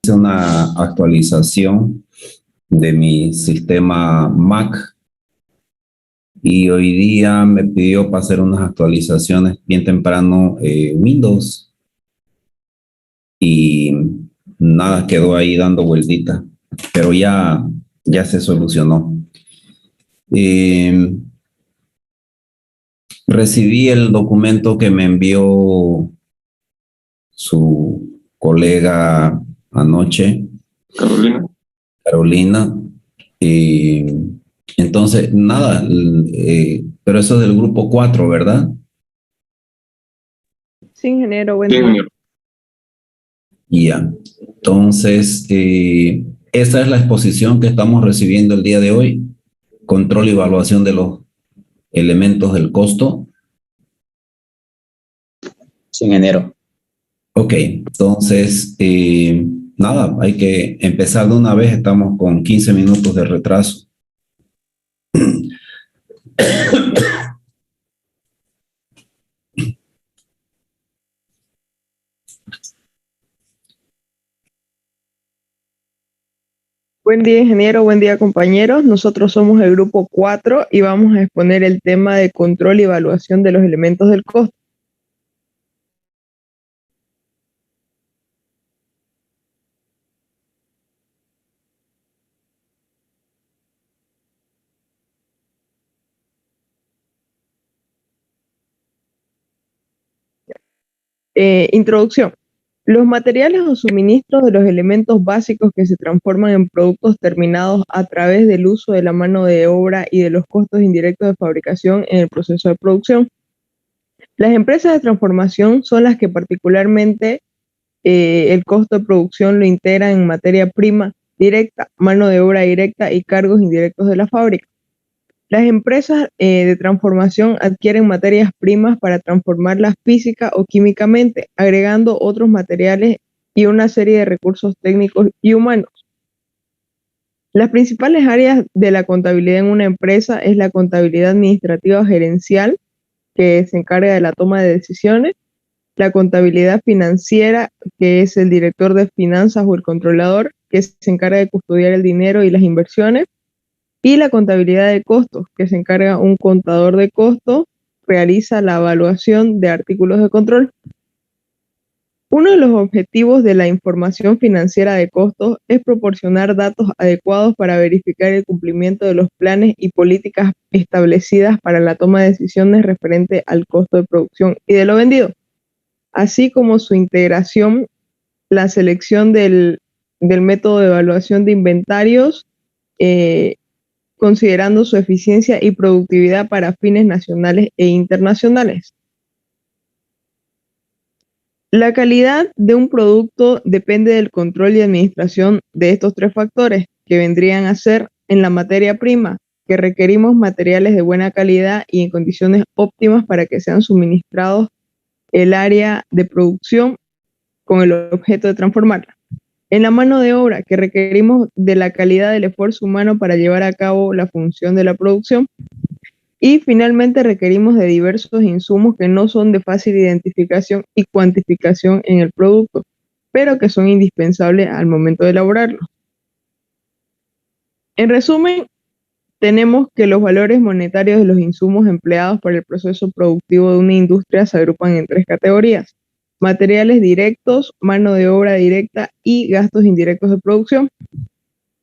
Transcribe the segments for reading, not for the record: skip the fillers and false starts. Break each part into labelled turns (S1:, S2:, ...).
S1: hice una actualización de mi sistema Mac y hoy día me pidió para hacer unas actualizaciones bien temprano Windows y nada, quedó ahí dando vueltita, pero ya se solucionó. Recibí el documento que me envió su colega anoche, Carolina. Entonces, nada, pero eso es del grupo 4, ¿verdad?
S2: Sí, ingeniero, buen día.
S1: Ya. Entonces, esa es la exposición que estamos recibiendo el día de hoy. Control y evaluación de los elementos del costo.
S3: Sí, ingeniero.
S1: Ok, entonces, nada, hay que empezar de una vez. Estamos con 15 minutos de retraso.
S2: Buen día, ingeniero, buen día, compañeros. Nosotros somos el grupo 4 y vamos a exponer el tema de control y evaluación de los elementos del costo. Introducción. Los materiales o suministros de los elementos básicos que se transforman en productos terminados a través del uso de la mano de obra y de los costos indirectos de fabricación en el proceso de producción. Las empresas de transformación son las que particularmente el costo de producción lo integran en materia prima directa, mano de obra directa y cargos indirectos de la fábrica. Las empresas de transformación adquieren materias primas para transformarlas física o químicamente, agregando otros materiales y una serie de recursos técnicos y humanos. Las principales áreas de la contabilidad en una empresa es la contabilidad administrativa o gerencial, que se encarga de la toma de decisiones, la contabilidad financiera, que es el director de finanzas o el controlador, que se encarga de custodiar el dinero y las inversiones, y la contabilidad de costos, que se encarga un contador de costos, realiza la evaluación de artículos de control. Uno de los objetivos de la información financiera de costos es proporcionar datos adecuados para verificar el cumplimiento de los planes y políticas establecidas para la toma de decisiones referente al costo de producción y de lo vendido, así como su integración, la selección del método de evaluación de inventarios, considerando su eficiencia y productividad para fines nacionales e internacionales. La calidad de un producto depende del control y administración de estos tres factores, que vendrían a ser en la materia prima, que requerimos materiales de buena calidad y en condiciones óptimas para que sean suministrados el área de producción con el objeto de transformarla. En la mano de obra, que requerimos de la calidad del esfuerzo humano para llevar a cabo la función de la producción. Y finalmente requerimos de diversos insumos que no son de fácil identificación y cuantificación en el producto, pero que son indispensables al momento de elaborarlo. En resumen, tenemos que los valores monetarios de los insumos empleados para el proceso productivo de una industria se agrupan en tres categorías: materiales directos, mano de obra directa y gastos indirectos de producción.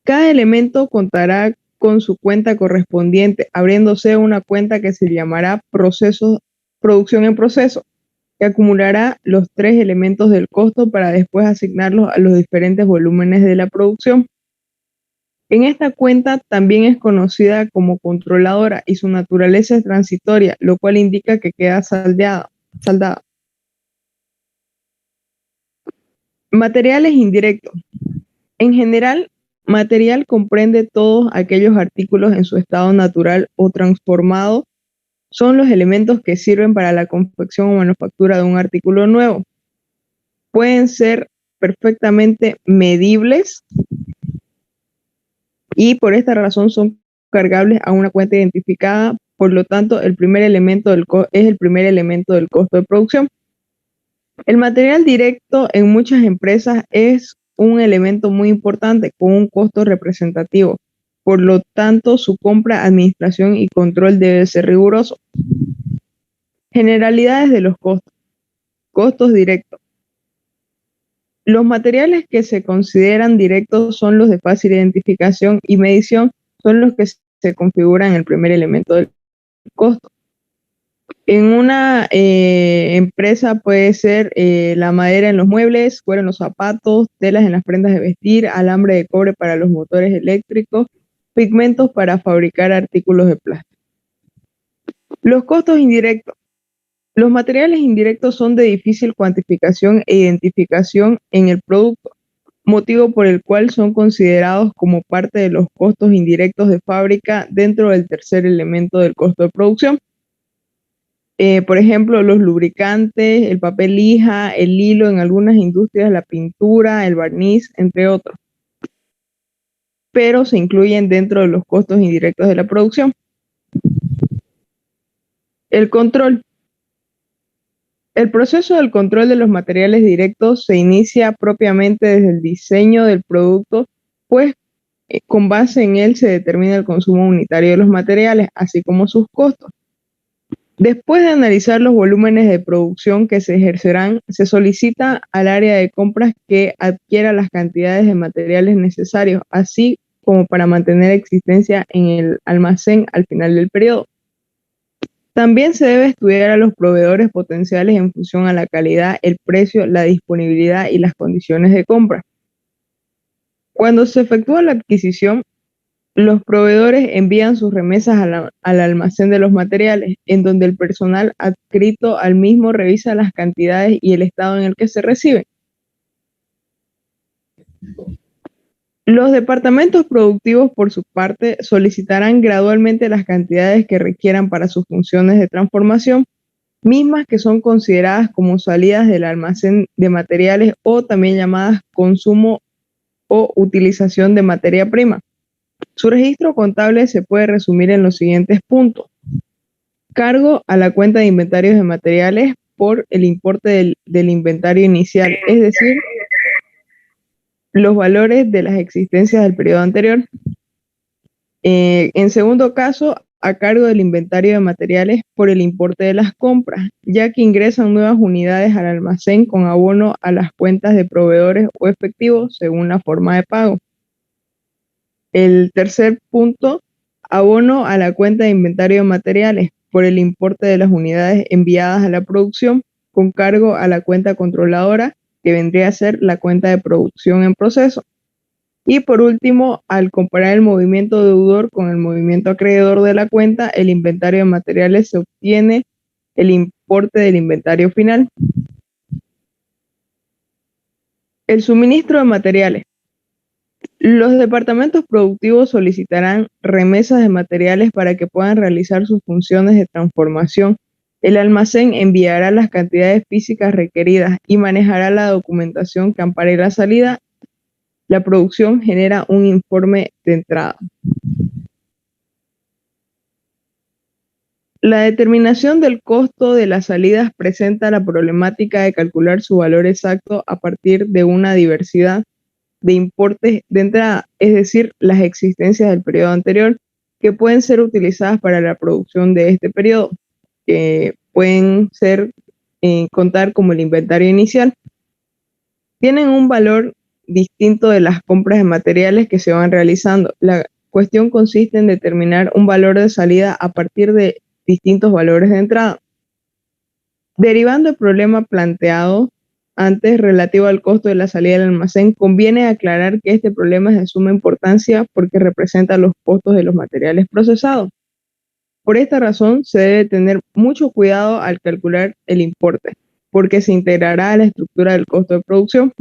S2: Cada elemento contará con su cuenta correspondiente, abriéndose una cuenta que se llamará producción en proceso, que acumulará los tres elementos del costo para después asignarlos a los diferentes volúmenes de la producción. En esta cuenta también es conocida como controladora y su naturaleza es transitoria, lo cual indica que queda saldada. Materiales indirectos. En general, material comprende todos aquellos artículos en su estado natural o transformado. Son los elementos que sirven para la confección o manufactura de un artículo nuevo. Pueden ser perfectamente medibles y por esta razón son cargables a una cuenta identificada. Por lo tanto, el primer elemento es el primer elemento del costo de producción. El material directo en muchas empresas es un elemento muy importante con un costo representativo. Por lo tanto, su compra, administración y control debe ser riguroso. Generalidades de los costos. Costos directos. Los materiales que se consideran directos son los de fácil identificación y medición, son los que se configuran en el primer elemento del costo. En una empresa puede ser la madera en los muebles, cuero en los zapatos, telas en las prendas de vestir, alambre de cobre para los motores eléctricos, pigmentos para fabricar artículos de plástico. Los costos indirectos. Los materiales indirectos son de difícil cuantificación e identificación en el producto, motivo por el cual son considerados como parte de los costos indirectos de fábrica dentro del tercer elemento del costo de producción. Por ejemplo, los lubricantes, el papel lija, el hilo en algunas industrias, la pintura, el barniz, entre otros. Pero se incluyen dentro de los costos indirectos de la producción. El control. El proceso del control de los materiales directos se inicia propiamente desde el diseño del producto, pues con base en él se determina el consumo unitario de los materiales, así como sus costos. Después de analizar los volúmenes de producción que se ejercerán, se solicita al área de compras que adquiera las cantidades de materiales necesarios, así como para mantener existencia en el almacén al final del periodo. También se debe estudiar a los proveedores potenciales en función a la calidad, el precio, la disponibilidad y las condiciones de compra. Cuando se efectúa la adquisición, los proveedores envían sus remesas al almacén de los materiales, en donde el personal adscrito al mismo revisa las cantidades y el estado en el que se reciben. Los departamentos productivos, por su parte, solicitarán gradualmente las cantidades que requieran para sus funciones de transformación, mismas que son consideradas como salidas del almacén de materiales o también llamadas consumo o utilización de materia prima. Su registro contable se puede resumir en los siguientes puntos. Cargo a la cuenta de inventarios de materiales por el importe del inventario inicial, es decir, los valores de las existencias del periodo anterior. En segundo caso, a cargo del inventario de materiales por el importe de las compras, ya que ingresan nuevas unidades al almacén con abono a las cuentas de proveedores o efectivos según la forma de pago. El tercer punto, abono a la cuenta de inventario de materiales por el importe de las unidades enviadas a la producción con cargo a la cuenta controladora, que vendría a ser la cuenta de producción en proceso. Y por último, al comparar el movimiento deudor con el movimiento acreedor de la cuenta, el inventario de materiales se obtiene el importe del inventario final. El suministro de materiales. Los departamentos productivos solicitarán remesas de materiales para que puedan realizar sus funciones de transformación. El almacén enviará las cantidades físicas requeridas y manejará la documentación que ampare la salida. La producción genera un informe de entrada. La determinación del costo de las salidas presenta la problemática de calcular su valor exacto a partir de una diversidad de importes de entrada, es decir, las existencias del periodo anterior, que pueden ser utilizadas para la producción de este periodo, que pueden ser contar como el inventario inicial. Tienen un valor distinto de las compras de materiales que se van realizando. La cuestión consiste en determinar un valor de salida a partir de distintos valores de entrada. Derivando el problema planteado antes relativo al costo de la salida del almacén, conviene aclarar que este problema es de suma importancia porque representa los costos de los materiales procesados. Por esta razón, se debe tener mucho cuidado al calcular el importe, porque se integrará a la estructura del costo de producción.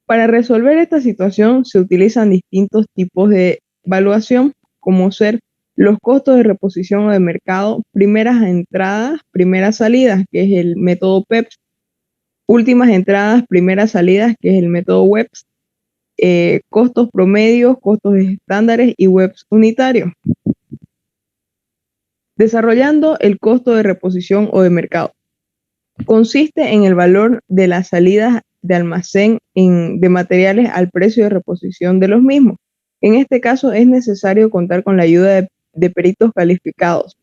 S2: Para resolver esta situación, se utilizan distintos tipos de evaluación, como ser los costos de reposición o de mercado, primeras entradas, primeras salidas, que es el método PEPS, últimas entradas, primeras salidas, que es el método WEPS, costos promedios, costos estándares y WEPS unitarios. Desarrollando el costo de reposición o de mercado. Consiste en el valor de las salidas de almacén de materiales al precio de reposición de los mismos. En este caso es necesario contar con la ayuda de peritos calificados.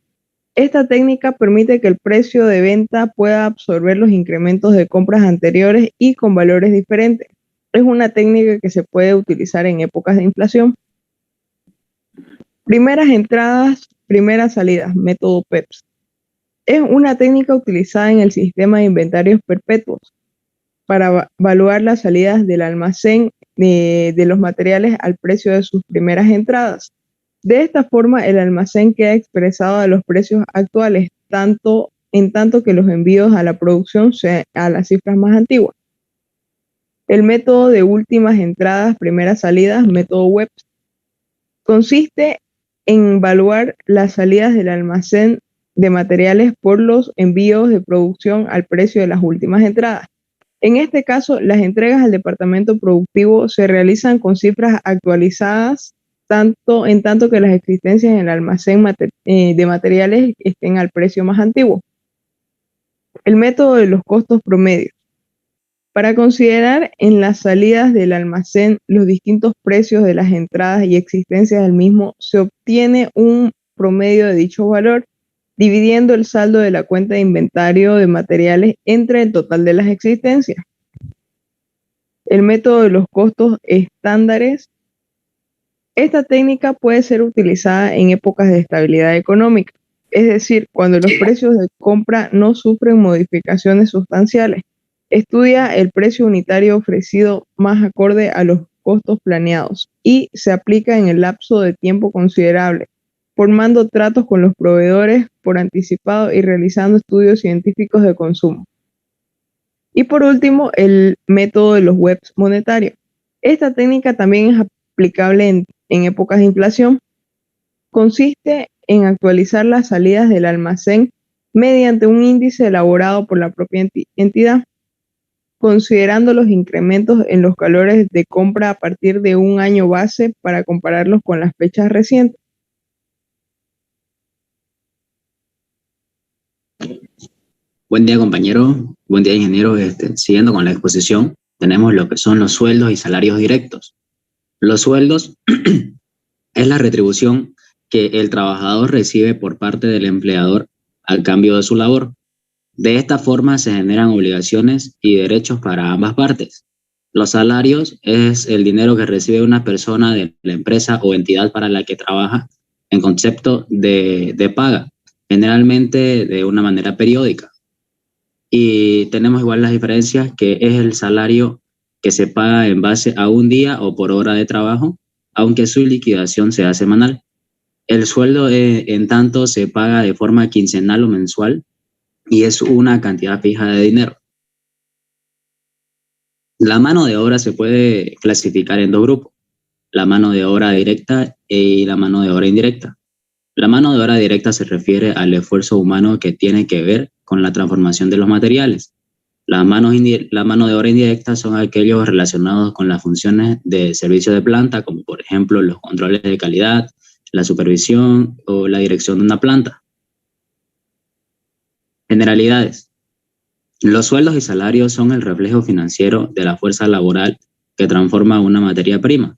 S2: Esta técnica permite que el precio de venta pueda absorber los incrementos de compras anteriores y con valores diferentes. Es una técnica que se puede utilizar en épocas de inflación. Primeras entradas, primeras salidas, método PEPS. Es una técnica utilizada en el sistema de inventarios perpetuos para evaluar las salidas del almacén de los materiales al precio de sus primeras entradas. De esta forma, el almacén queda expresado a los precios actuales, en tanto que los envíos a la producción sean a las cifras más antiguas. El método de últimas entradas, primeras salidas, método WEPS, consiste en evaluar las salidas del almacén de materiales por los envíos de producción al precio de las últimas entradas. En este caso, las entregas al departamento productivo se realizan con cifras actualizadas, en tanto que las existencias en el almacén de materiales estén al precio más antiguo. El método de los costos promedios. Para considerar en las salidas del almacén los distintos precios de las entradas y existencias del mismo, se obtiene un promedio de dicho valor, dividiendo el saldo de la cuenta de inventario de materiales entre el total de las existencias. El método de los costos estándares. Esta técnica puede ser utilizada en épocas de estabilidad económica, es decir, cuando los precios de compra no sufren modificaciones sustanciales. Estudia el precio unitario ofrecido más acorde a los costos planeados y se aplica en el lapso de tiempo considerable, formando tratos con los proveedores por anticipado y realizando estudios científicos de consumo. Y por último, el método de los WEPS monetarios. Esta técnica también es aplicable en épocas de inflación. Consiste en actualizar las salidas del almacén mediante un índice elaborado por la propia entidad, considerando los incrementos en los valores de compra a partir de un año base para compararlos con las fechas recientes.
S3: Buen día, compañero. Buen día, ingeniero. Siguiendo con la exposición, tenemos lo que son los sueldos y salarios directos. Los sueldos es la retribución que el trabajador recibe por parte del empleador al cambio de su labor. De esta forma se generan obligaciones y derechos para ambas partes. Los salarios es el dinero que recibe una persona de la empresa o entidad para la que trabaja en concepto de paga, generalmente de una manera periódica. Y tenemos igual las diferencias, que es el salario que se paga en base a un día o por hora de trabajo, aunque su liquidación sea semanal. El sueldo, en tanto, se paga de forma quincenal o mensual y es una cantidad fija de dinero. La mano de obra se puede clasificar en dos grupos: la mano de obra directa y la mano de obra indirecta. La mano de obra directa se refiere al esfuerzo humano que tiene que ver con la transformación de los materiales. La mano de obra indirecta son aquellos relacionados con las funciones de servicio de planta, como por ejemplo los controles de calidad, la supervisión o la dirección de una planta. Generalidades. Los sueldos y salarios son el reflejo financiero de la fuerza laboral que transforma una materia prima.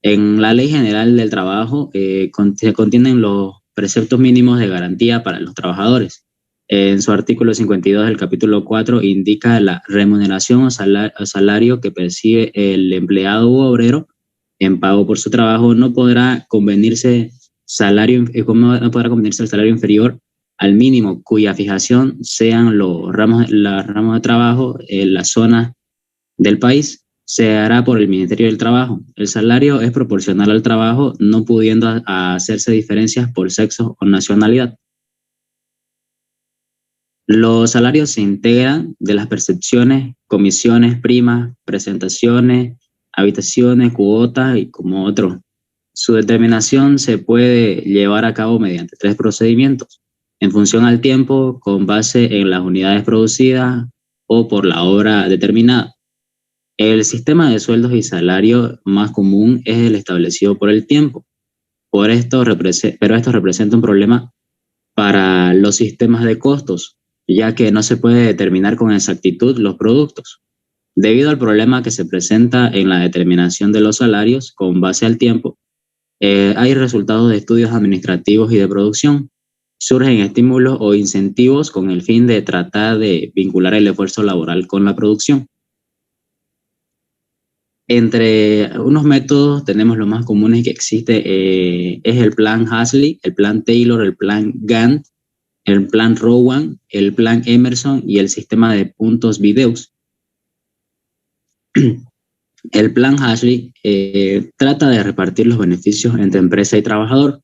S3: En la Ley General del Trabajo se contienen los preceptos mínimos de garantía para los trabajadores. En su artículo 52 del capítulo 4 indica la remuneración o salario que percibe el empleado u obrero en pago por su trabajo. No podrá convenirse el salario inferior al mínimo cuya fijación sean los ramos de trabajo en las zonas del país. Se hará por el Ministerio del Trabajo. El salario es proporcional al trabajo, no pudiendo hacerse diferencias por sexo o nacionalidad. Los salarios se integran de las percepciones, comisiones, primas, presentaciones, habitaciones, cuotas y como otros. Su determinación se puede llevar a cabo mediante 3 procedimientos: en función al tiempo, con base en las unidades producidas o por la obra determinada. El sistema de sueldos y salarios más común es el establecido por el tiempo. Pero esto representa un problema para los sistemas de costos, ya que no se puede determinar con exactitud los productos. Debido al problema que se presenta en la determinación de los salarios con base al tiempo, hay resultados de estudios administrativos y de producción. Surgen estímulos o incentivos con el fin de tratar de vincular el esfuerzo laboral con la producción. Entre unos métodos tenemos los más comunes que existe, es el plan Hasley, el plan Taylor, el plan Gantt, el plan Rowan, el plan Emerson y el sistema de puntos videos. El plan Hasley trata de repartir los beneficios entre empresa y trabajador.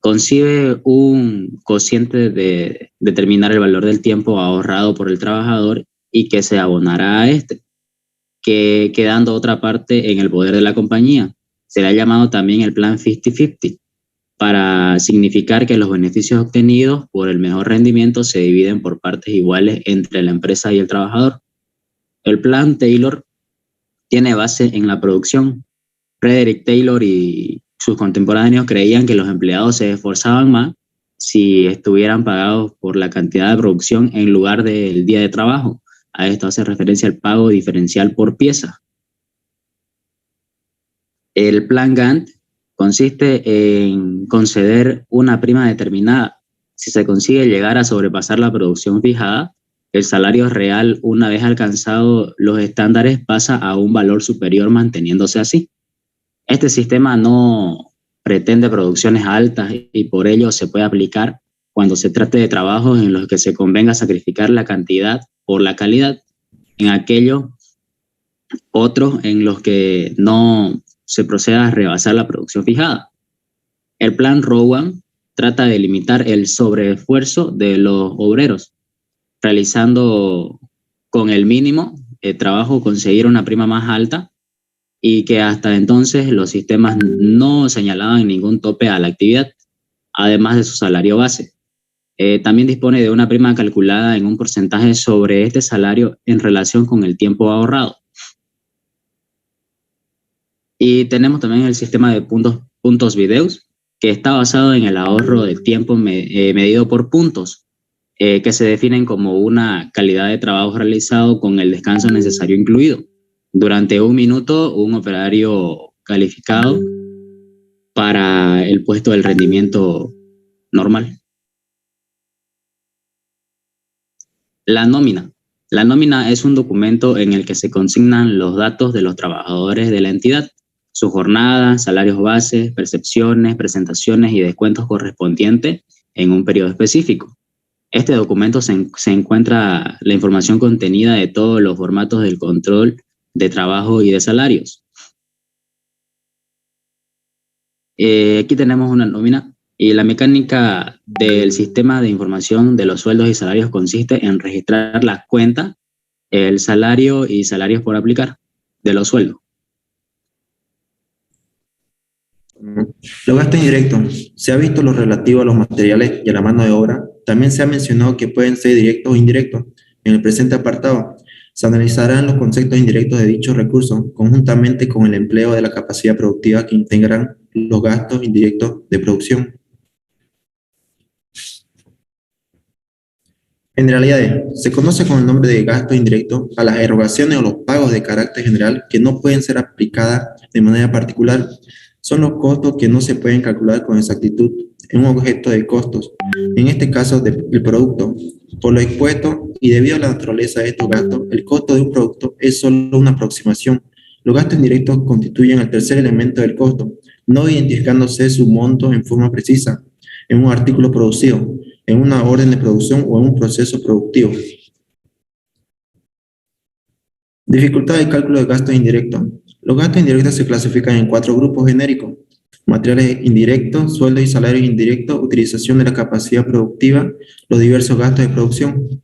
S3: Concibe un cociente de determinar el valor del tiempo ahorrado por el trabajador y que se abonará a este, que quedando otra parte en el poder de la compañía. Se le ha llamado también el plan 50-50, para significar que los beneficios obtenidos por el mejor rendimiento se dividen por partes iguales entre la empresa y el trabajador. El plan Taylor tiene base en la producción. Frederick Taylor y sus contemporáneos creían que los empleados se esforzaban más si estuvieran pagados por la cantidad de producción en lugar del día de trabajo. A esto hace referencia al pago diferencial por pieza. El plan Gantt consiste en conceder una prima determinada. Si se consigue llegar a sobrepasar la producción fijada, el salario real, una vez alcanzado los estándares, pasa a un valor superior manteniéndose así. Este sistema no pretende producciones altas y por ello se puede aplicar cuando se trate de trabajos en los que se convenga sacrificar la cantidad por la calidad, en aquellos otros en los que no se proceda a rebasar la producción fijada. El plan Rowan trata de limitar el sobreesfuerzo de los obreros, realizando con el mínimo de trabajo conseguir una prima más alta, y que hasta entonces los sistemas no señalaban ningún tope a la actividad, además de su salario base. También dispone de una prima calculada en un porcentaje sobre este salario en relación con el tiempo ahorrado. Y tenemos también el sistema de puntos videos, que está basado en el ahorro de tiempo medido por puntos, que se definen como una calidad de trabajo realizado con el descanso necesario incluido. Durante 1 minuto, un operario calificado para el puesto del rendimiento normal. La nómina. La nómina es un documento en el que se consignan los datos de los trabajadores de la entidad, su jornada, salarios bases, percepciones, presentaciones y descuentos correspondientes en un periodo específico. Este documento se encuentra la información contenida de todos los formatos del control de trabajo y de salarios. Aquí tenemos una nómina y la mecánica del sistema de información de los sueldos y salarios consiste en registrar las cuentas, el salario y salarios por aplicar de los sueldos.
S4: Los gastos indirectos. Se ha visto lo relativo a los materiales y a la mano de obra. También se ha mencionado que pueden ser directos o indirectos. En el presente apartado se analizarán los conceptos indirectos de dichos recursos conjuntamente con el empleo de la capacidad productiva que integran los gastos indirectos de producción. Generalidades. Se conoce con el nombre de gastos indirectos a las erogaciones o los pagos de carácter general que no pueden ser aplicadas de manera particular. Son los costos que no se pueden calcular con exactitud en un objeto de costos, en este caso del producto. Por lo expuesto y debido a la naturaleza de estos gastos, el costo de un producto es solo una aproximación. Los gastos indirectos constituyen el tercer elemento del costo, no identificándose su monto en forma precisa en un artículo producido, en una orden de producción o en un proceso productivo. Dificultad de cálculo de gastos indirectos. Los gastos indirectos se clasifican en 4 grupos genéricos: materiales indirectos, sueldos y salarios indirectos, utilización de la capacidad productiva, los diversos gastos de producción.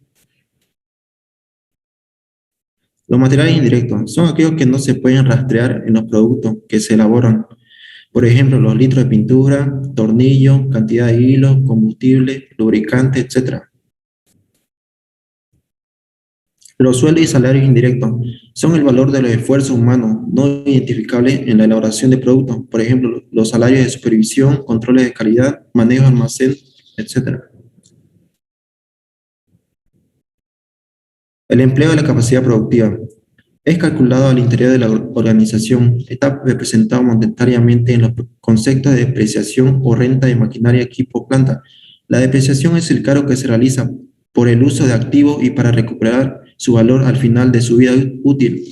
S4: Los materiales indirectos son aquellos que no se pueden rastrear en los productos que se elaboran. Por ejemplo, los litros de pintura, tornillos, cantidad de hilos, combustible, lubricante, etc. Los sueldos y salarios indirectos son el valor de los esfuerzos humanos no identificables en la elaboración de productos. Por ejemplo, los salarios de supervisión, controles de calidad, manejo de almacén, etc. El empleo de la capacidad productiva. Es calculado al interior de la organización. Está representado monetariamente en los conceptos de depreciación o renta de maquinaria, equipo o planta. La depreciación es el cargo que se realiza por el uso de activos y para recuperar su valor al final de su vida útil.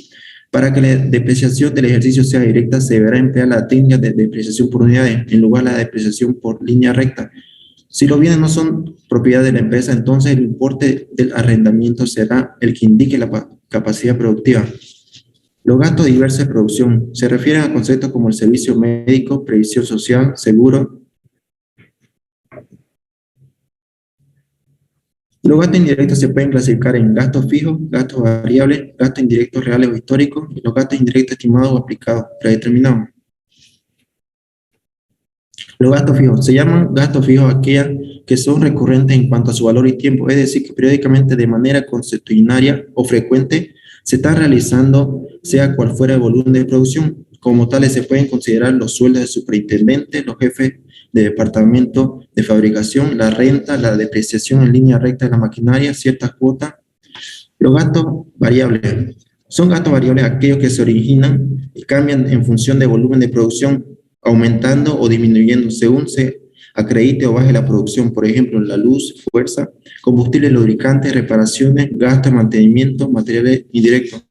S4: Para que la depreciación del ejercicio sea directa, se deberá emplear la técnica de depreciación por unidades en lugar de la depreciación por línea recta. Si los bienes no son propiedad de la empresa, entonces el importe del arrendamiento será el que indique la capacidad productiva. Los gastos diversos de producción se refieren a conceptos como el servicio médico, previsión social, seguro. Los gastos indirectos se pueden clasificar en gastos fijos, gastos variables, gastos indirectos reales o históricos y los gastos indirectos estimados o aplicados, predeterminados. Los gastos fijos se llaman gastos fijos aquellas que son recurrentes en cuanto a su valor y tiempo, es decir, que periódicamente de manera consuetudinaria o frecuente se están realizando sea cual fuera el volumen de producción. Como tales se pueden considerar los sueldos de superintendentes, los jefes de departamento de fabricación, la renta, la depreciación en línea recta de la maquinaria, ciertas cuotas. Los gastos variables son gastos variables aquellos que se originan y cambian en función de volumen de producción, aumentando o disminuyendo según se acredite o baje la producción, por ejemplo, la luz, fuerza, combustible, lubricantes, reparaciones, gastos de mantenimiento, materiales indirectos.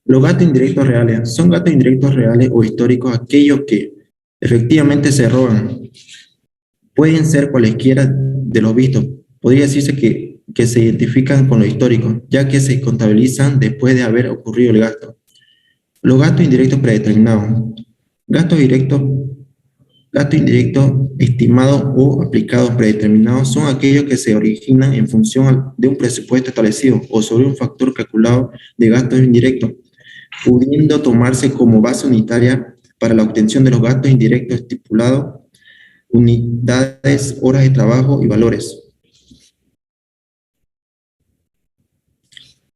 S4: Los gastos indirectos reales son gastos indirectos reales o históricos aquellos que efectivamente se roban. Pueden ser cualesquiera de los vistos. Podría decirse que se identifican con lo histórico, ya que se contabilizan después de haber ocurrido el gasto. Los gastos indirectos predeterminados. Gastos indirectos estimados o aplicados predeterminados son aquellos que se originan en función de un presupuesto establecido o sobre un factor calculado de gastos indirectos, pudiendo tomarse como base unitaria para la obtención de los gastos indirectos estipulados, unidades, horas de trabajo y valores.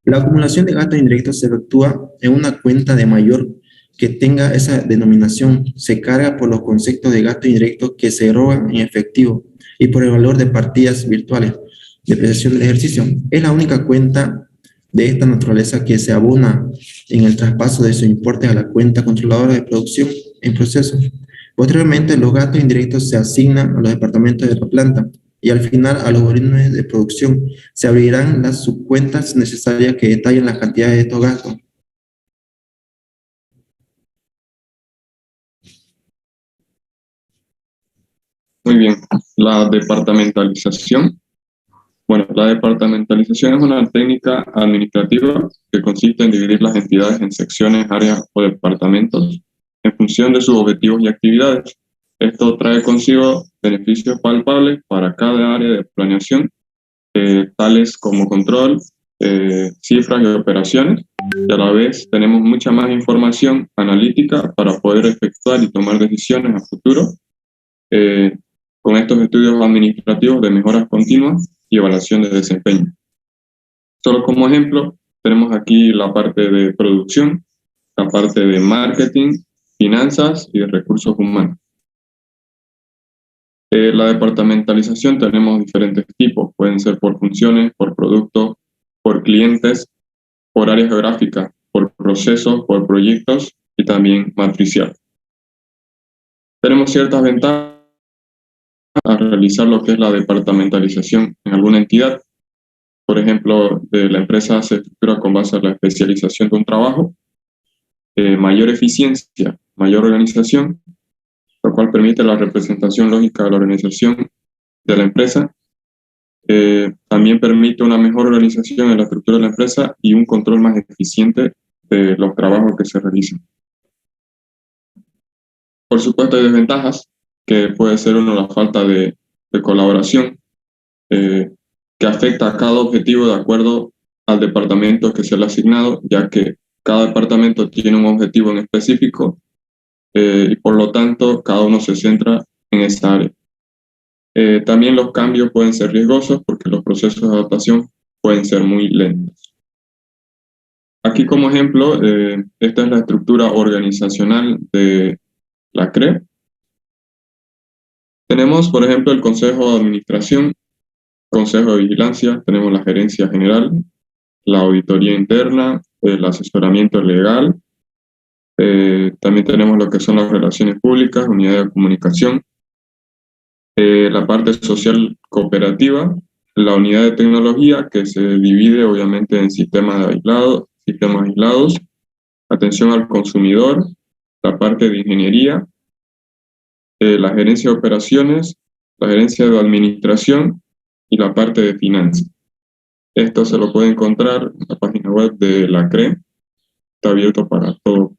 S4: La acumulación de gastos indirectos se efectúa en una cuenta de mayor que tenga esa denominación. Se carga por los conceptos de gastos indirectos que se erogan en efectivo y por el valor de partidas virtuales de prestación del ejercicio. Es la única cuenta de esta naturaleza que se abona en el traspaso de sus importes a la cuenta controladora de producción en proceso. Posteriormente, los gastos indirectos se asignan a los departamentos de la planta y al final a los volúmenes de producción. Se abrirán las subcuentas necesarias que detallen las cantidades de estos gastos.
S5: Muy bien, la departamentalización. Bueno, la departamentalización es una técnica administrativa que consiste en dividir las entidades en secciones, áreas o departamentos en función de sus objetivos y actividades. Esto trae consigo beneficios palpables para cada área de planeación, tales como control, cifras y operaciones, y a la vez tenemos mucha más información analítica para poder efectuar y tomar decisiones a futuro con estos estudios administrativos de mejoras continuas y evaluación de desempeño. Solo como ejemplo, tenemos aquí la parte de producción, la parte de marketing, finanzas y de recursos humanos. La departamentalización tenemos diferentes tipos, pueden ser por funciones, por productos, por clientes, por área geográfica, por procesos, por proyectos y también matricial. Tenemos ciertas ventajas a realizar lo que es la departamentalización en alguna entidad. Por ejemplo, la empresa se estructura con base a la especialización de un trabajo, mayor eficiencia, mayor organización, lo cual permite la representación lógica de la organización de la empresa. También permite una mejor organización en la estructura de la empresa y un control más eficiente de los trabajos que se realizan. Por supuesto, hay desventajas, que puede ser la falta de colaboración, que afecta a cada objetivo de acuerdo al departamento que se le ha asignado, ya que cada departamento tiene un objetivo en específico y por lo tanto cada uno se centra en esa área. También los cambios pueden ser riesgosos porque los procesos de adaptación pueden ser muy lentos. Aquí como ejemplo, esta es la estructura organizacional de la CRE. Tenemos, por ejemplo, el Consejo de Administración, Consejo de Vigilancia, tenemos la Gerencia General, la auditoría interna, el asesoramiento legal. También tenemos lo que son las relaciones públicas, unidad de comunicación, la parte social cooperativa, la unidad de tecnología, que se divide obviamente en sistemas aislados, atención al consumidor, la parte de ingeniería, la gerencia de operaciones, la gerencia de administración y la parte de finanzas. Esto se lo puede encontrar en la página web de la CRE. Está abierto para todo,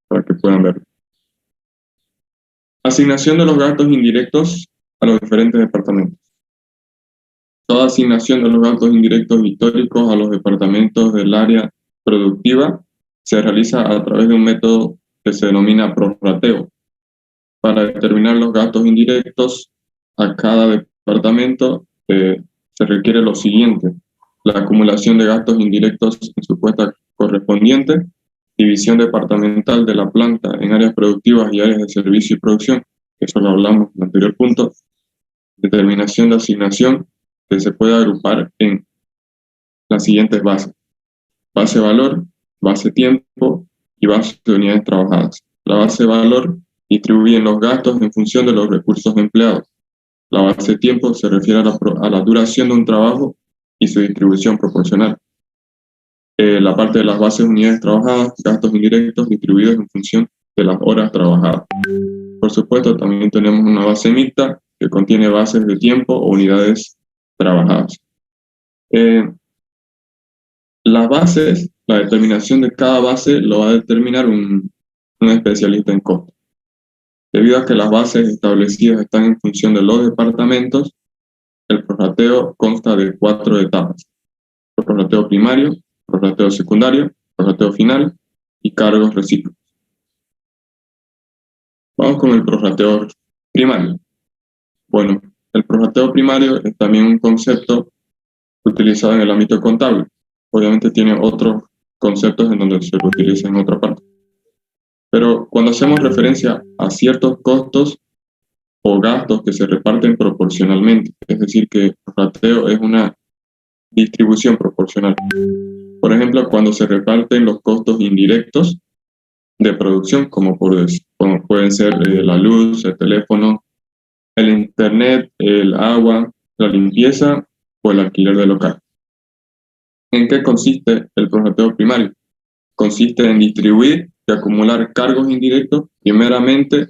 S5: para que puedan verlo. Asignación de los gastos indirectos a los diferentes departamentos. Toda asignación de los gastos indirectos históricos a los departamentos del área productiva se realiza a través de un método que se denomina prorrateo. Para determinar los gastos indirectos a cada departamento se requiere lo siguiente: la acumulación de gastos indirectos en su cuenta correspondiente, división departamental de la planta en áreas productivas y áreas de servicio y producción, que eso lo hablamos en el anterior punto, determinación de asignación, que se puede agrupar en las siguientes bases: base valor, base tiempo y base de unidades trabajadas. La base valor distribuye los gastos en función de los recursos empleados. La base tiempo se refiere a la duración de un trabajo y su distribución proporcional. La parte de las bases unidades trabajadas, gastos indirectos distribuidos en función de las horas trabajadas. Por supuesto, también tenemos una base mixta que contiene bases de tiempo o unidades trabajadas. Las bases, la determinación de cada base lo va a determinar un especialista en costos. Debido a que las bases establecidas están en función de los departamentos, el prorrateo consta de 4 etapas: prorrateo primario, prorrateo secundario, prorrateo final y cargos recíprocos. Vamos con el prorrateo primario. Bueno, el prorrateo primario es también un concepto utilizado en el ámbito contable. Obviamente tiene otros conceptos en donde se lo utiliza en otra parte. Pero cuando hacemos referencia a ciertos costos o gastos que se reparten proporcionalmente, es decir, que el prorrateo es una distribución proporcional. Por ejemplo, cuando se reparten los costos indirectos de producción, como pueden ser la luz, el teléfono, el internet, el agua, la limpieza o el alquiler del local. ¿En qué consiste el prorrateo primario? Consiste en distribuir y acumular cargos indirectos primeramente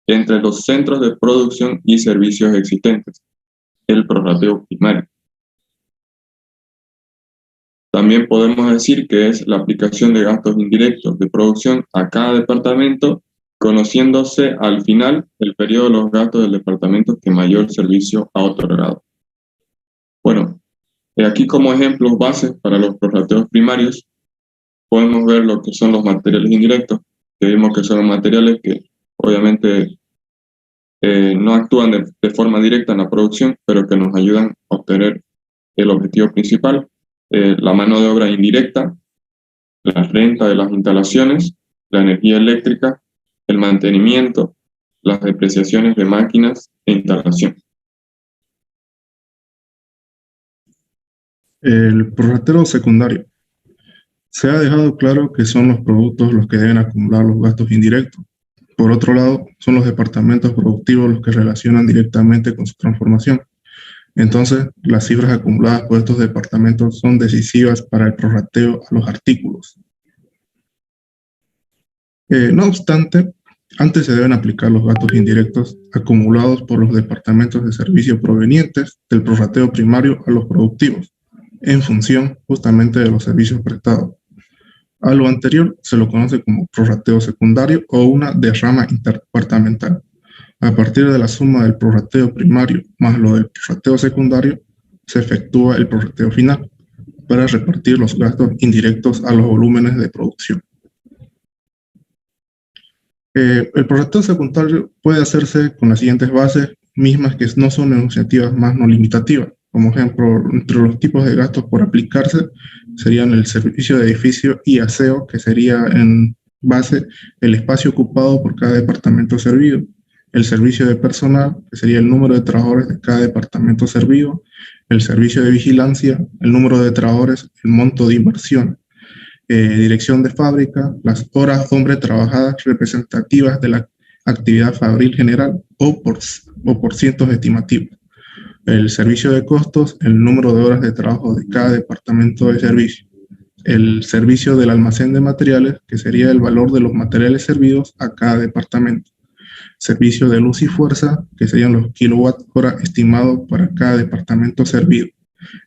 S5: entre los centros de producción y servicios existentes. El prorrateo primario. También podemos decir que es la aplicación de gastos indirectos de producción a cada departamento, conociéndose al final el periodo de los gastos del departamento que mayor servicio ha otorgado. Bueno, aquí como ejemplos bases para los prorrateos primarios podemos ver lo que son los materiales indirectos, que vimos que son materiales que obviamente no actúan de forma directa en la producción, pero que nos ayudan a obtener el objetivo principal: la mano de obra indirecta, la renta de las instalaciones, la energía eléctrica, el mantenimiento, las depreciaciones de máquinas e instalación.
S6: El prorrateo secundario. Se ha dejado claro que son los productos los que deben acumular los gastos indirectos. Por otro lado, son los departamentos productivos los que relacionan directamente con su transformación. Entonces, las cifras acumuladas por estos departamentos son decisivas para el prorrateo a los artículos. No obstante, antes se deben aplicar los gastos indirectos acumulados por los departamentos de servicio provenientes del prorrateo primario a los productivos, en función justamente de los servicios prestados. A lo anterior se lo conoce como prorrateo secundario o una derrama interdepartamental. A partir de la suma del prorrateo primario más lo del prorrateo secundario, se efectúa el prorrateo final para repartir los gastos indirectos a los volúmenes de producción. El prorrateo secundario puede hacerse con las siguientes bases, mismas que no son enunciativas más no limitativas. Como ejemplo, entre los tipos de gastos por aplicarse serían el servicio de edificio y aseo, que sería en base el espacio ocupado por cada departamento servido, el servicio de personal, que sería el número de trabajadores de cada departamento servido, el servicio de vigilancia, el número de trabajadores, el monto de inversión, dirección de fábrica, las horas hombre trabajadas representativas de la actividad fabril general o por cientos estimativos, el servicio de costos, el número de horas de trabajo de cada departamento de servicio, el servicio del almacén de materiales, que sería el valor de los materiales servidos a cada departamento, servicio de luz y fuerza, que serían los kilowatt hora estimados para cada departamento servido,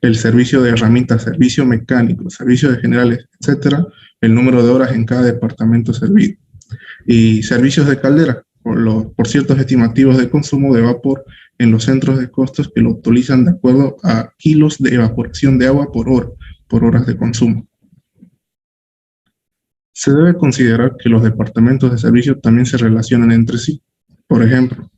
S6: el servicio de herramientas, servicio mecánico, servicio de generales, etcétera, el número de horas en cada departamento servido, y servicios de caldera, por ciertos estimativos de consumo de vapor en los centros de costos que lo utilizan de acuerdo a kilos de evaporación de agua por hora, por horas de consumo. Se debe considerar que los departamentos de servicio también se relacionan entre sí. Por ejemplo,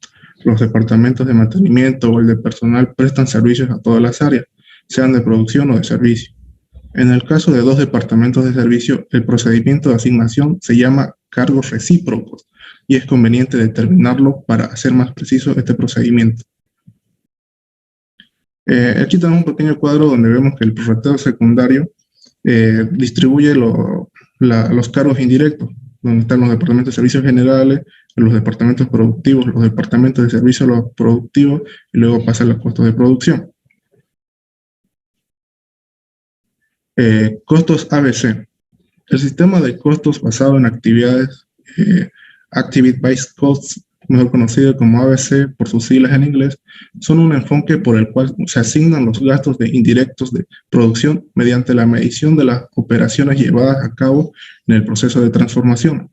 S6: los departamentos de mantenimiento o el de personal prestan servicios a todas las áreas, sean de producción o de servicio. En el caso de dos departamentos de servicio, el procedimiento de asignación se llama cargos recíprocos y es conveniente determinarlo para hacer más preciso este procedimiento. Aquí tenemos un pequeño cuadro donde vemos que el prorrateo secundario distribuye los cargos indirectos, donde están los departamentos de servicios generales, los departamentos productivos, los departamentos de servicios los productivos, y luego pasa a los costos de producción. Costos ABC. El sistema de costos basado en actividades, Activity Based Costs, mejor conocido como ABC por sus siglas en inglés, son un enfoque por el cual se asignan los gastos indirectos de producción mediante la medición de las operaciones llevadas a cabo en el proceso de transformación.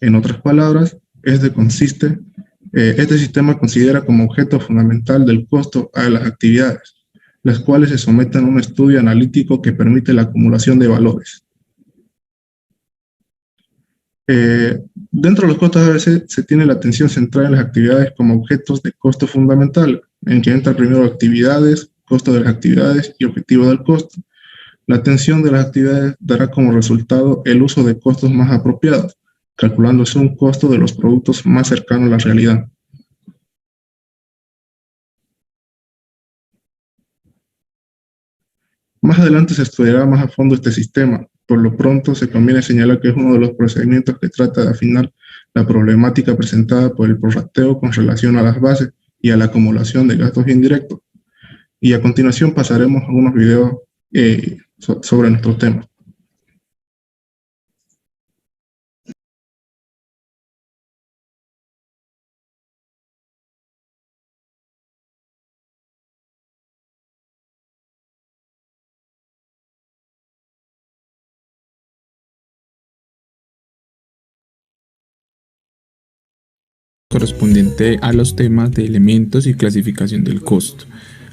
S6: En otras palabras, este sistema considera como objeto fundamental del costo a las actividades, las cuales se someten a un estudio analítico que permite la acumulación de valores. Dentro de los costos ABC se tiene la atención centrada en las actividades como objetos de costo fundamental, en que entra primero actividades, costo de las actividades y objetivo del costo. La atención de las actividades dará como resultado el uso de costos más apropiados, calculándose un costo de los productos más cercano a la realidad. Más adelante se estudiará más a fondo este sistema. Por lo pronto, se conviene señalar que es uno de los procedimientos que trata de afinar la problemática presentada por el prorrateo con relación a las bases y a la acumulación de gastos indirectos. Y a continuación pasaremos a unos videos sobre nuestros temas.
S7: Correspondiente a los temas de elementos y clasificación del costo.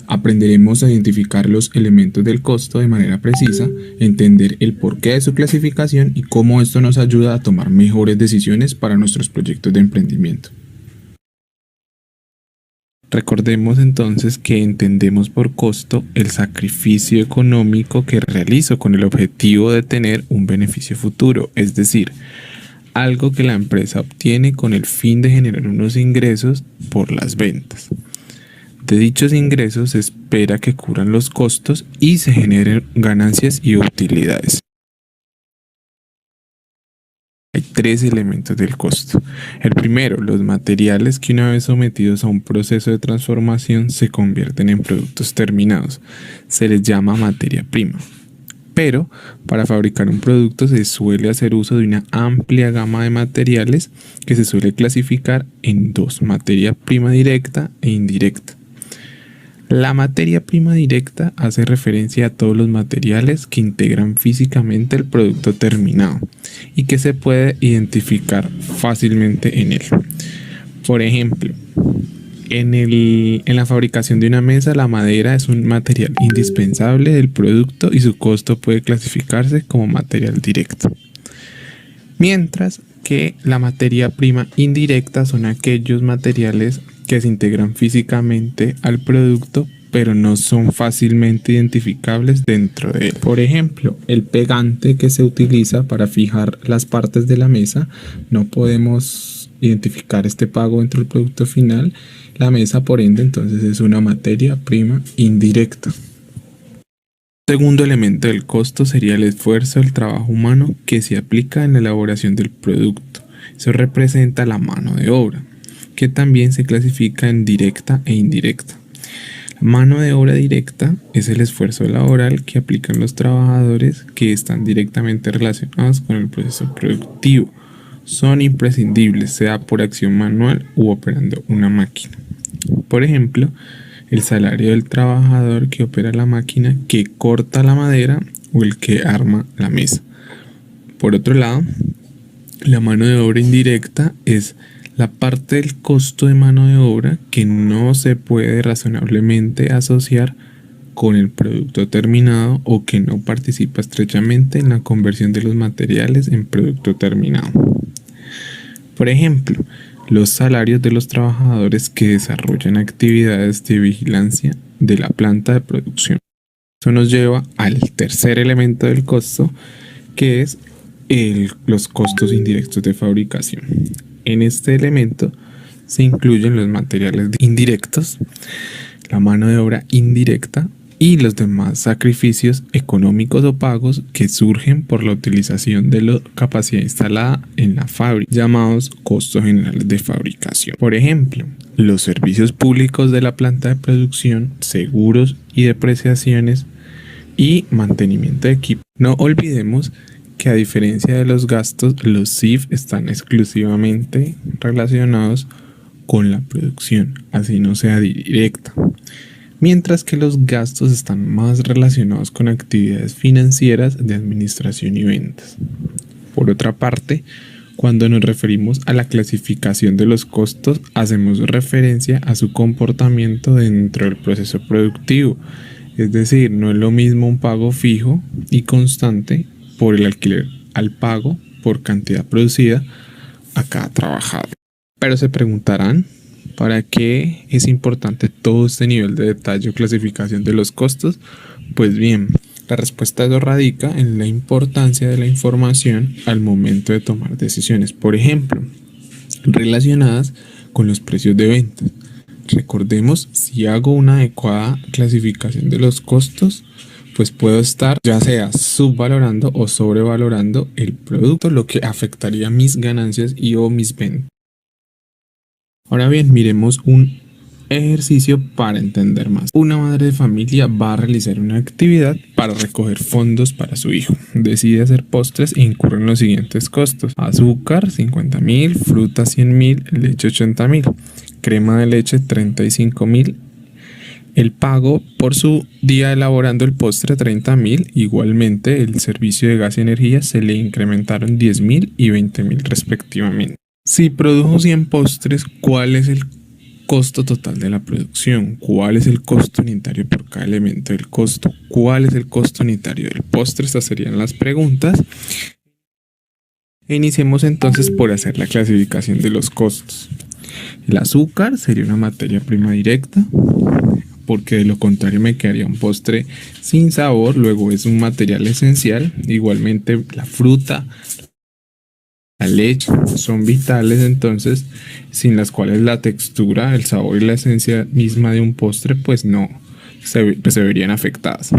S7: Aprenderemos a identificar los elementos del costo de manera precisa, entender el porqué de su clasificación y cómo esto nos ayuda a tomar mejores decisiones para nuestros proyectos de emprendimiento. Recordemos entonces que entendemos por costo el sacrificio económico que realizo con el objetivo de tener un beneficio futuro, es decir, algo que la empresa obtiene con el fin de generar unos ingresos por las ventas. De dichos ingresos se espera que cubran los costos y se generen ganancias y utilidades. Hay tres elementos del costo. El primero, los materiales que una vez sometidos a un proceso de transformación se convierten en productos terminados. Se les llama materia prima. Pero para fabricar un producto se suele hacer uso de una amplia gama de materiales que se suele clasificar en dos: materia prima directa e indirecta. La materia prima directa hace referencia a todos los materiales que integran físicamente el producto terminado y que se puede identificar fácilmente en él. Por ejemplo, en la fabricación de una mesa, la madera es un material indispensable del producto y su costo puede clasificarse como material directo. Mientras que la materia prima indirecta son aquellos materiales que se integran físicamente al producto, pero no son fácilmente identificables dentro de él. Por ejemplo, el pegante que se utiliza para fijar las partes de la mesa, no podemos identificar este pago dentro del producto final. La mesa, por ende, entonces es una materia prima indirecta. Segundo elemento del costo sería el esfuerzo del trabajo humano que se aplica en la elaboración del producto. Eso representa la mano de obra, que también se clasifica en directa e indirecta. La mano de obra directa es el esfuerzo laboral que aplican los trabajadores que están directamente relacionados con el proceso productivo. Son imprescindibles, sea por acción manual u operando una máquina. Por ejemplo, el salario del trabajador que opera la máquina que corta la madera o el que arma la mesa. Por otro lado, la mano de obra indirecta es la parte del costo de mano de obra que no se puede razonablemente asociar con el producto terminado o que no participa estrechamente en la conversión de los materiales en producto terminado. Por ejemplo, los salarios de los trabajadores que desarrollan actividades de vigilancia de la planta de producción. Eso nos lleva al tercer elemento del costo, que es los costos indirectos de fabricación. En este elemento se incluyen los materiales indirectos, la mano de obra indirecta y los demás sacrificios económicos o pagos que surgen por la utilización de la capacidad instalada en la fábrica, llamados costos generales de fabricación. Por ejemplo, los servicios públicos de la planta de producción, seguros y depreciaciones y mantenimiento de equipo. No olvidemos que a diferencia de los gastos, los CIF están exclusivamente relacionados con la producción, así no sea directa, mientras que los gastos están más relacionados con actividades financieras de administración y ventas. Por otra parte, cuando nos referimos a la clasificación de los costos, hacemos referencia a su comportamiento dentro del proceso productivo, es decir, no es lo mismo un pago fijo y constante por el alquiler al pago por cantidad producida a cada trabajador. Pero se preguntarán, ¿para qué es importante todo este nivel de detalle o clasificación de los costos? Pues bien, la respuesta radica en la importancia de la información al momento de tomar decisiones, por ejemplo, relacionadas con los precios de venta. Recordemos, si hago una adecuada clasificación de los costos, pues puedo estar ya sea subvalorando o sobrevalorando el producto, lo que afectaría mis ganancias y o mis ventas. Ahora bien, miremos un ejercicio para entender más. Una madre de familia va a realizar una actividad para recoger fondos para su hijo. Decide hacer postres e incurre en los siguientes costos: azúcar 50.000, fruta 100.000, leche 80.000, crema de leche 35.000. El pago por su día elaborando el postre 30.000. Igualmente, el servicio de gas y energía se le incrementaron 10.000 y 20.000 respectivamente. Si produjo 100 postres, ¿cuál es el costo total de la producción? ¿Cuál es el costo unitario por cada elemento del costo? ¿Cuál es el costo unitario del postre? Estas serían las preguntas. Iniciemos entonces por hacer la clasificación de los costos. El azúcar sería una materia prima directa, porque de lo contrario me quedaría un postre sin sabor. Luego es un material esencial. Igualmente la fruta, la leche son vitales, entonces sin las cuales la textura, el sabor y la esencia misma de un postre pues no se verían afectadas.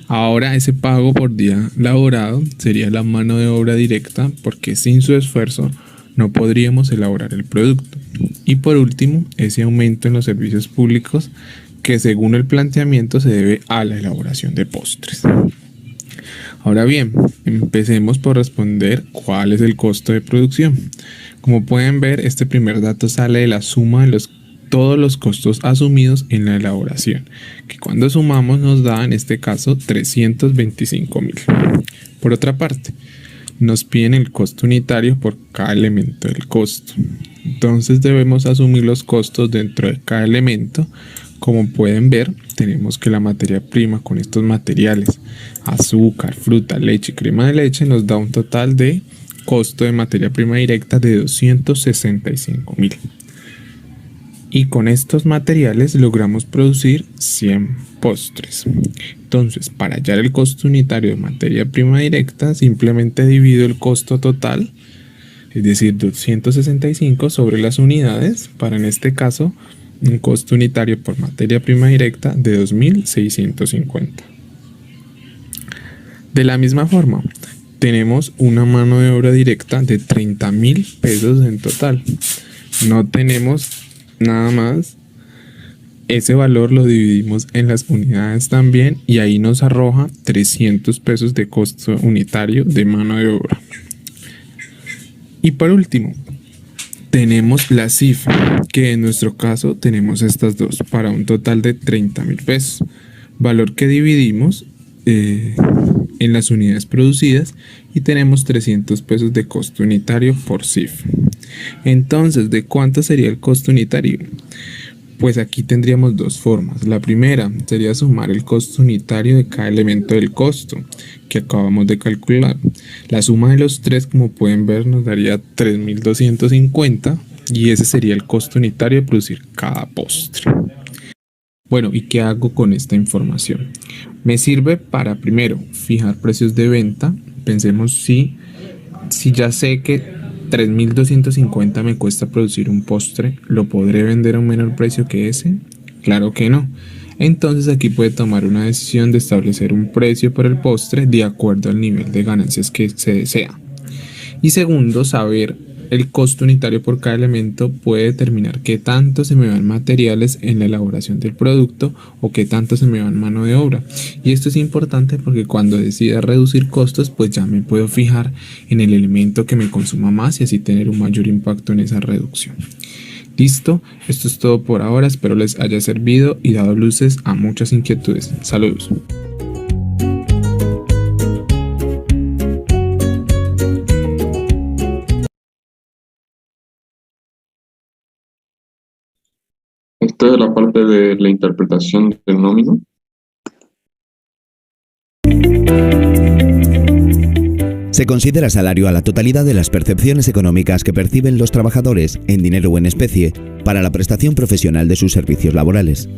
S7: Ahora ese pago por día laborado sería la mano de obra directa, porque sin su esfuerzo no podríamos elaborar el producto. Y por último, ese aumento en los servicios públicos que según el planteamiento se debe a la elaboración de postres. Ahora bien, empecemos por responder cuál es el costo de producción. Como pueden ver, este primer dato sale de la suma de todos los costos asumidos en la elaboración, que cuando sumamos nos da en este caso 325.000. Por otra parte, nos piden el costo unitario por cada elemento del costo. Entonces debemos asumir los costos dentro de cada elemento. Como pueden ver, tenemos que la materia prima con estos materiales, azúcar, fruta, leche y crema de leche, nos da un total de costo de materia prima directa de 265.000. Y con estos materiales logramos producir 100 postres. Entonces, para hallar el costo unitario de materia prima directa, simplemente divido el costo total, es decir, 265 sobre las unidades, para en este caso un costo unitario por materia prima directa de 2.650. De la misma forma, tenemos una mano de obra directa de 30.000 pesos en total. No tenemos nada más. Ese valor lo dividimos en las unidades también y ahí nos arroja 300 pesos de costo unitario de mano de obra. Y por último, tenemos la CIF, que en nuestro caso tenemos estas dos para un total de 30.000 pesos. Valor que dividimos en las unidades producidas y tenemos 300 pesos de costo unitario por CIF. Entonces, ¿de cuánto sería el costo unitario? Pues aquí tendríamos dos formas. La primera sería sumar el costo unitario de cada elemento del costo que acabamos de calcular. La suma de los tres, como pueden ver, nos daría 3.250 y ese sería el costo unitario de producir cada postre. Bueno, ¿y qué hago con esta información? Me sirve para, primero, fijar precios de venta. Pensemos si ya sé que 3.250 me cuesta producir un postre, ¿lo podré vender a un menor precio que ese? Claro que no. Entonces aquí puede tomar una decisión de establecer un precio para el postre de acuerdo al nivel de ganancias que se desea. Y segundo, saber el costo unitario por cada elemento puede determinar qué tanto se me van materiales en la elaboración del producto o qué tanto se me van mano de obra. Y esto es importante porque cuando decida reducir costos, pues ya me puedo fijar en el elemento que me consuma más y así tener un mayor impacto en esa reducción. Listo, esto es todo por ahora, espero les haya servido y dado luces a muchas inquietudes. Saludos.
S5: Esta es la parte de la interpretación del nómino.
S8: Se considera salario a la totalidad de las percepciones económicas que perciben los trabajadores, en dinero o en especie, para la prestación profesional de sus servicios laborales.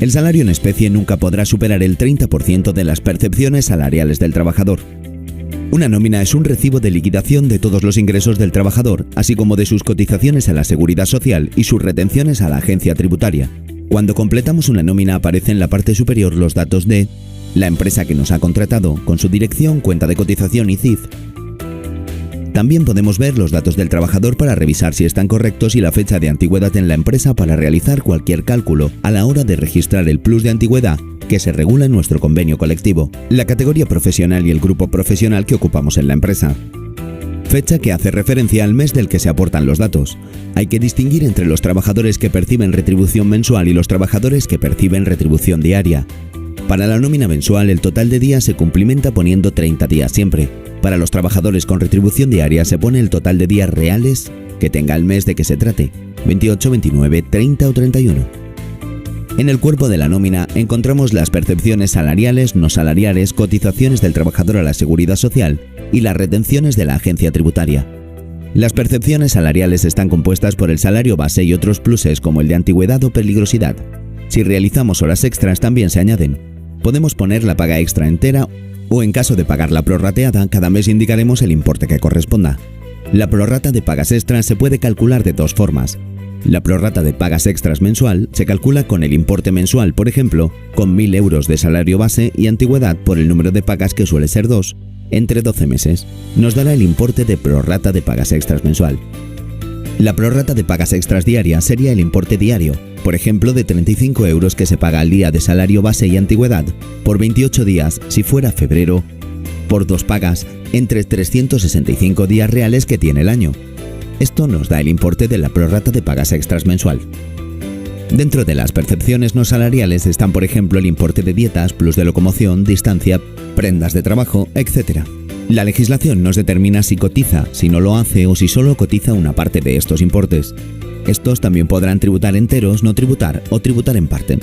S8: El salario en especie nunca podrá superar el 30% de las percepciones salariales del trabajador. Una nómina es un recibo de liquidación de todos los ingresos del trabajador, así como de sus cotizaciones a la Seguridad Social y sus retenciones a la agencia tributaria. Cuando completamos una nómina aparecen en la parte superior los datos de la empresa que nos ha contratado, con su dirección, cuenta de cotización y CIF. También podemos ver los datos del trabajador para revisar si están correctos y la fecha de antigüedad en la empresa para realizar cualquier cálculo a la hora de registrar el plus de antigüedad que se regula en nuestro convenio colectivo, la categoría profesional y el grupo profesional que ocupamos en la empresa. Fecha que hace referencia al mes del que se aportan los datos. Hay que distinguir entre los trabajadores que perciben retribución mensual y los trabajadores que perciben retribución diaria. Para la nómina mensual, el total de días se cumplimenta poniendo 30 días siempre. Para los trabajadores con retribución diaria se pone el total de días reales que tenga el mes de que se trate, 28, 29, 30 o 31. En el cuerpo de la nómina encontramos las percepciones salariales, no salariales, cotizaciones del trabajador a la Seguridad Social y las retenciones de la agencia tributaria. Las percepciones salariales están compuestas por el salario base y otros pluses como el de antigüedad o peligrosidad. Si realizamos horas extras también se añaden. Podemos poner la paga extra entera o en caso de pagarla prorrateada, cada mes indicaremos el importe que corresponda. La prorrata de pagas extras se puede calcular de dos formas. La prorrata de pagas extras mensual se calcula con el importe mensual, por ejemplo, con 1.000 euros de salario base y antigüedad por el número de pagas que suele ser 2, entre 12 meses. Nos dará el importe de prorrata de pagas extras mensual. La prorrata de pagas extras diaria sería el importe diario, por ejemplo, de 35 euros que se paga al día de salario base y antigüedad, por 28 días si fuera febrero, por 2 pagas, entre 365 días reales que tiene el año. Esto nos da el importe de la prorrata de pagas extras mensual. Dentro de las percepciones no salariales están, por ejemplo, el importe de dietas, plus de locomoción, distancia, prendas de trabajo, etc. La legislación nos determina si cotiza, si no lo hace o si solo cotiza una parte de estos importes. Estos también podrán tributar enteros, no tributar o tributar en parte.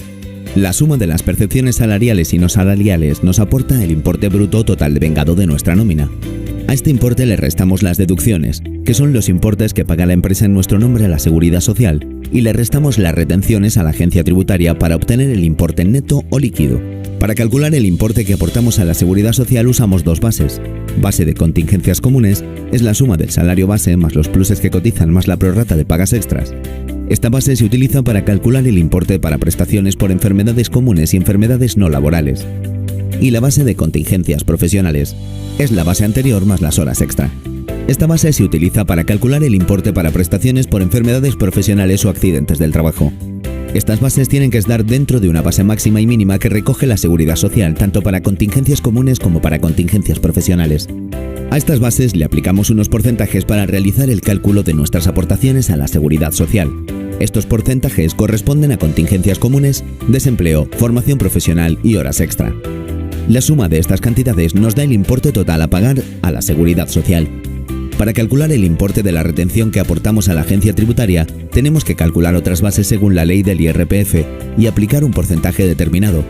S8: La suma de las percepciones salariales y no salariales nos aporta el importe bruto total devengado de nuestra nómina. A este importe le restamos las deducciones, que son los importes que paga la empresa en nuestro nombre a la Seguridad Social, y le restamos las retenciones a la agencia tributaria para obtener el importe neto o líquido. Para calcular el importe que aportamos a la Seguridad Social usamos dos bases. Base de contingencias comunes es la suma del salario base más los pluses que cotizan más la prorrata de pagas extras. Esta base se utiliza para calcular el importe para prestaciones por enfermedades comunes y enfermedades no laborales. y la base de contingencias profesionales. Es la base anterior más las horas extra. Esta base se utiliza para calcular el importe para prestaciones por enfermedades profesionales o accidentes del trabajo. Estas bases tienen que estar dentro de una base máxima y mínima que recoge la seguridad social, tanto para contingencias comunes como para contingencias profesionales. A estas bases le aplicamos unos porcentajes para realizar el cálculo de nuestras aportaciones a la seguridad social. Estos porcentajes corresponden a contingencias comunes, desempleo, formación profesional y horas extra. La suma de estas cantidades nos da el importe total a pagar a la seguridad social. Para calcular el importe de la retención que aportamos a la agencia tributaria, tenemos que calcular otras bases según la ley del IRPF y aplicar un porcentaje determinado.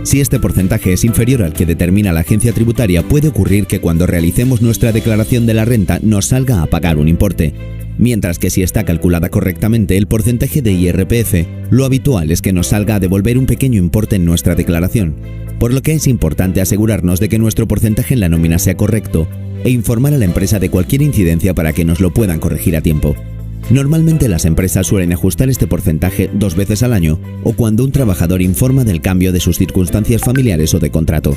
S8: Si este porcentaje es inferior al que determina la agencia tributaria, puede ocurrir que cuando realicemos nuestra declaración de la renta nos salga a pagar un importe. Mientras que si está calculada correctamente el porcentaje de IRPF, lo habitual es que nos salga a devolver un pequeño importe en nuestra declaración, por lo que es importante asegurarnos de que nuestro porcentaje en la nómina sea correcto e informar a la empresa de cualquier incidencia para que nos lo puedan corregir a tiempo. Normalmente las empresas suelen ajustar este porcentaje 2 veces al año o cuando un trabajador informa del cambio de sus circunstancias familiares o de contrato.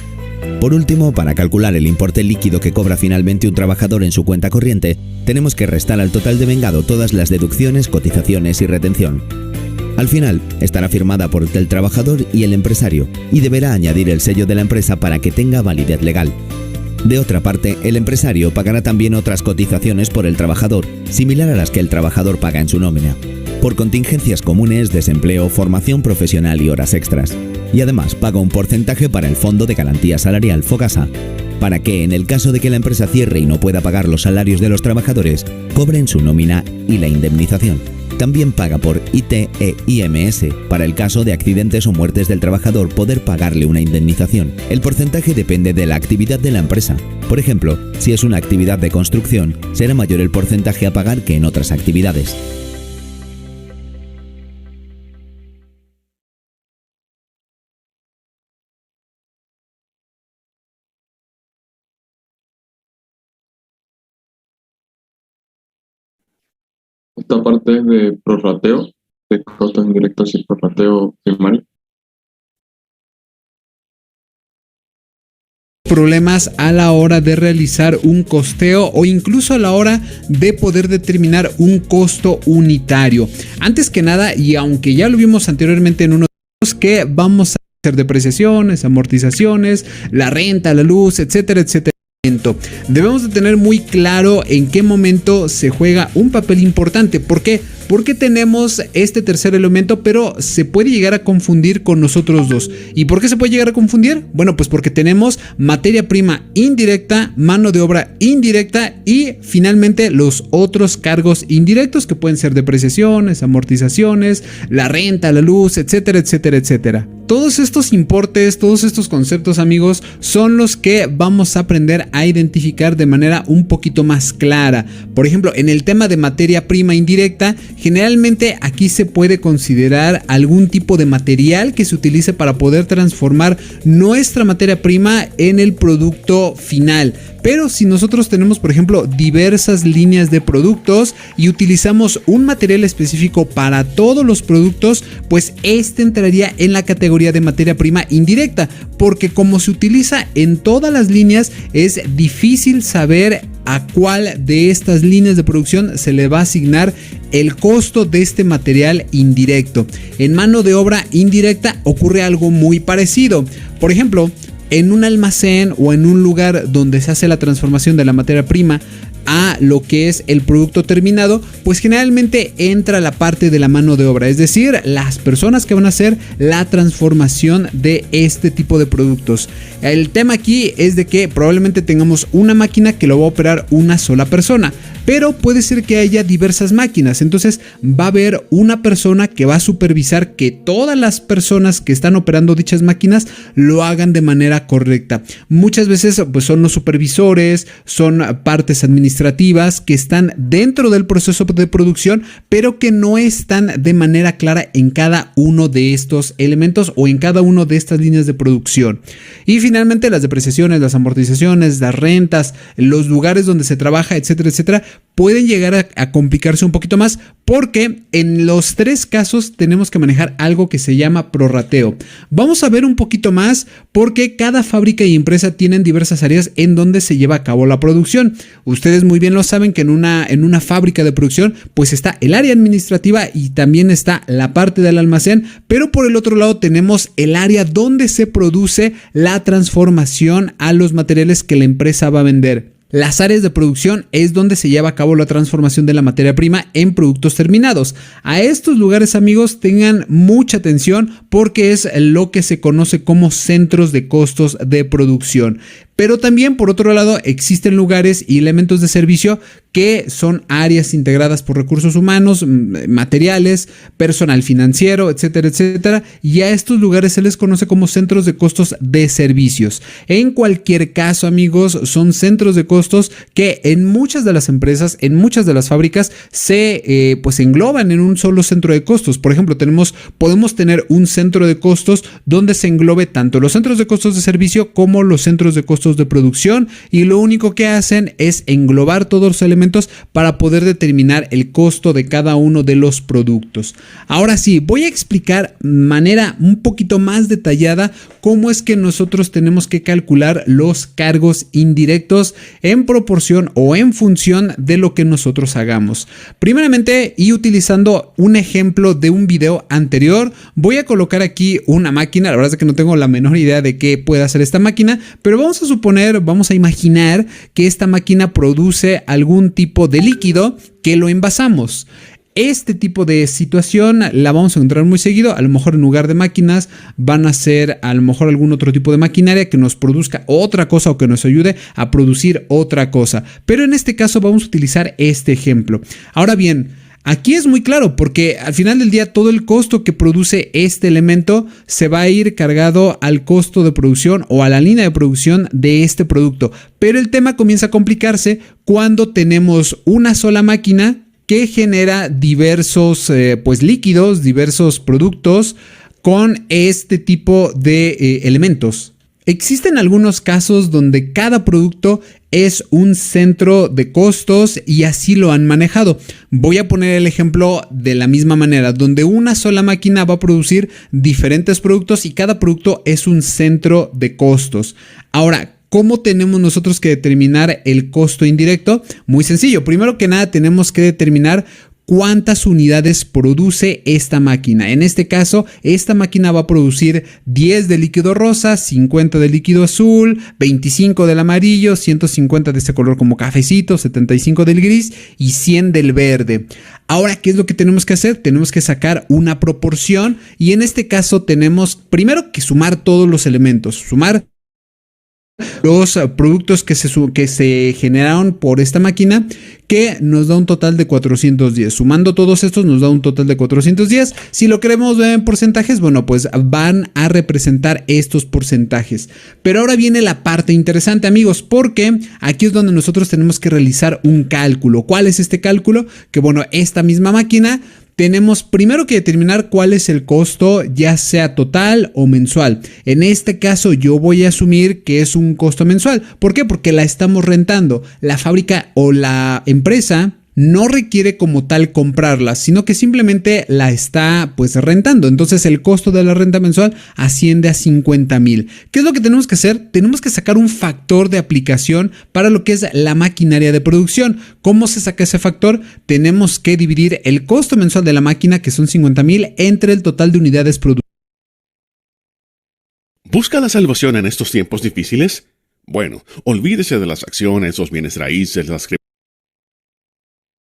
S8: Por último, para calcular el importe líquido que cobra finalmente un trabajador en su cuenta corriente, tenemos que restar al total devengado todas las deducciones, cotizaciones y retención. Al final, estará firmada por el trabajador y el empresario y deberá añadir el sello de la empresa para que tenga validez legal. De otra parte, el empresario pagará también otras cotizaciones por el trabajador, similar a las que el trabajador paga en su nómina, por contingencias comunes, desempleo, formación profesional y horas extras. Y además paga un porcentaje para el Fondo de Garantía Salarial, FOGASA, para que, en el caso de que la empresa cierre y no pueda pagar los salarios de los trabajadores, cobren su nómina y la indemnización. También paga por IT e IMS, para el caso de accidentes o muertes del trabajador poder pagarle una indemnización. El porcentaje depende de la actividad de la empresa. Por ejemplo, si es una actividad de construcción, será mayor el porcentaje a pagar que en otras actividades.
S5: Esta parte es de prorrateo, de costos indirectos y prorrateo primario.
S9: Problemas a la hora de realizar un costeo o incluso a la hora de poder determinar un costo unitario. Antes que nada, y aunque ya lo vimos anteriormente en uno de los que vamos a hacer depreciaciones, amortizaciones, la renta, la luz, etcétera, etcétera. Debemos de tener muy claro en qué momento se juega un papel importante. ¿Por qué? Porque tenemos este tercer elemento, pero se puede llegar a confundir con nosotros dos. ¿Y por qué se puede llegar a confundir? Bueno, pues porque tenemos materia prima indirecta, mano de obra indirecta y finalmente los otros cargos indirectos que pueden ser depreciaciones, amortizaciones, la renta, la luz, etcétera, etcétera, etcétera. Todos estos importes, todos estos conceptos, amigos, son los que vamos a aprender a identificar de manera un poquito más clara. Por ejemplo, en el tema de materia prima indirecta, generalmente aquí se puede considerar algún tipo de material que se utilice para poder transformar nuestra materia prima en el producto final. Pero si nosotros tenemos, por ejemplo, diversas líneas de productos y utilizamos un material específico para todos los productos, pues este entraría en la categoría de materia prima indirecta, porque como se utiliza en todas las líneas, es difícil saber a cuál de estas líneas de producción se le va a asignar el costo de este material indirecto. En mano de obra indirecta ocurre algo muy parecido. Por ejemplo, en un almacén o en un lugar donde se hace la transformación de la materia prima a lo que es el producto terminado, pues generalmente entra la parte de la mano de obra, es decir, las personas que van a hacer la transformación de este tipo de productos. El tema aquí es de que probablemente tengamos una máquina que lo va a operar una sola persona, pero puede ser que haya diversas máquinas, entonces va a haber una persona que va a supervisar que todas las personas que están operando dichas máquinas lo hagan de manera correcta. Muchas veces pues son los supervisores, son partes administrativas que están dentro del proceso de producción, pero que no están de manera clara en cada uno de estos elementos o en cada uno de estas líneas de producción. Y finalmente las depreciaciones, las amortizaciones, las rentas, los lugares donde se trabaja, etcétera, etcétera, pueden llegar a complicarse un poquito más, porque en los 3 casos tenemos que manejar algo que se llama prorrateo. Vamos a ver un poquito más porque cada fábrica y empresa tienen diversas áreas en donde se lleva a cabo la producción. Ustedes muy bien lo saben que en una fábrica de producción pues está el área administrativa y también está la parte del almacén, pero por el otro lado tenemos el área donde se produce la transformación a los materiales que la empresa va a vender. Las áreas de producción es donde se lleva a cabo la transformación de la materia prima en productos terminados. A estos lugares, amigos, tengan mucha atención porque es lo que se conoce como centros de costos de producción. Pero también, por otro lado, existen lugares y elementos de servicio que son áreas integradas por recursos humanos, materiales, personal financiero, etcétera, etcétera. Y a estos lugares se les conoce como centros de costos de servicios. En cualquier caso, amigos, son centros de costos que en muchas de las empresas, en muchas de las fábricas, se pues engloban en un solo centro de costos. Por ejemplo, podemos tener un centro de costos donde se englobe tanto los centros de costos de servicio como los centros de costos de producción, y lo único que hacen es englobar todos los elementos para poder determinar el costo de cada uno de los productos. Ahora sí, voy a explicar de manera un poquito más detallada cómo es que nosotros tenemos que calcular los cargos indirectos en proporción o en función de lo que nosotros hagamos. Primeramente, y utilizando un ejemplo de un video anterior, voy a colocar aquí una máquina. La verdad es que no tengo la menor idea de qué puede hacer esta máquina, pero vamos a imaginar que esta máquina produce algún tipo de líquido que lo envasamos. Este tipo de situación la vamos a encontrar muy seguido. A lo mejor en lugar de máquinas van a ser a lo mejor algún otro tipo de maquinaria que nos produzca otra cosa o que nos ayude a producir otra cosa. Pero en este caso vamos a utilizar este ejemplo. Ahora bien, aquí es muy claro porque al final del día todo el costo que produce este elemento se va a ir cargado al costo de producción o a la línea de producción de este producto. Pero el tema comienza a complicarse cuando tenemos una sola máquina que genera diversos líquidos, diversos productos con este tipo de elementos. Existen algunos casos donde cada producto es un centro de costos y así lo han manejado. Voy a poner el ejemplo de la misma manera, donde una sola máquina va a producir diferentes productos y cada producto es un centro de costos. Ahora, ¿cómo tenemos nosotros que determinar el costo indirecto? Muy sencillo. Primero que nada tenemos que determinar cuántas unidades produce esta máquina. En este caso, esta máquina va a producir 10 de líquido rosa, 50 de líquido azul, 25 del amarillo, 150 de este color como cafecito, 75 del gris y 100 del verde. Ahora, ¿qué es lo que tenemos que hacer? Tenemos que sacar una proporción y en este caso tenemos primero que sumar todos los elementos, sumar los productos que se generaron por esta máquina, que nos da un total de 410. Sumando todos estos nos da un total de 410. Si lo queremos ver en porcentajes, bueno, pues van a representar estos porcentajes. Pero ahora viene la parte interesante, amigos, porque aquí es donde nosotros tenemos que realizar un cálculo. ¿Cuál es este cálculo? Que bueno, esta misma máquina tenemos primero que determinar cuál es el costo, ya sea total o mensual. En este caso yo voy a asumir que es un costo mensual. ¿Por qué? Porque la estamos rentando. La fábrica o la empresa no requiere como tal comprarla, sino que simplemente la está pues rentando. Entonces el costo de la renta mensual asciende a 50,000. ¿Qué es lo que tenemos que hacer? Tenemos que sacar un factor de aplicación para lo que es la maquinaria de producción. ¿Cómo se saca ese factor? Tenemos que dividir el costo mensual de la máquina, que son 50,000, entre el total de unidades producidas.
S10: ¿Busca la salvación en estos tiempos difíciles? Bueno, olvídese de las acciones, los bienes raíces, las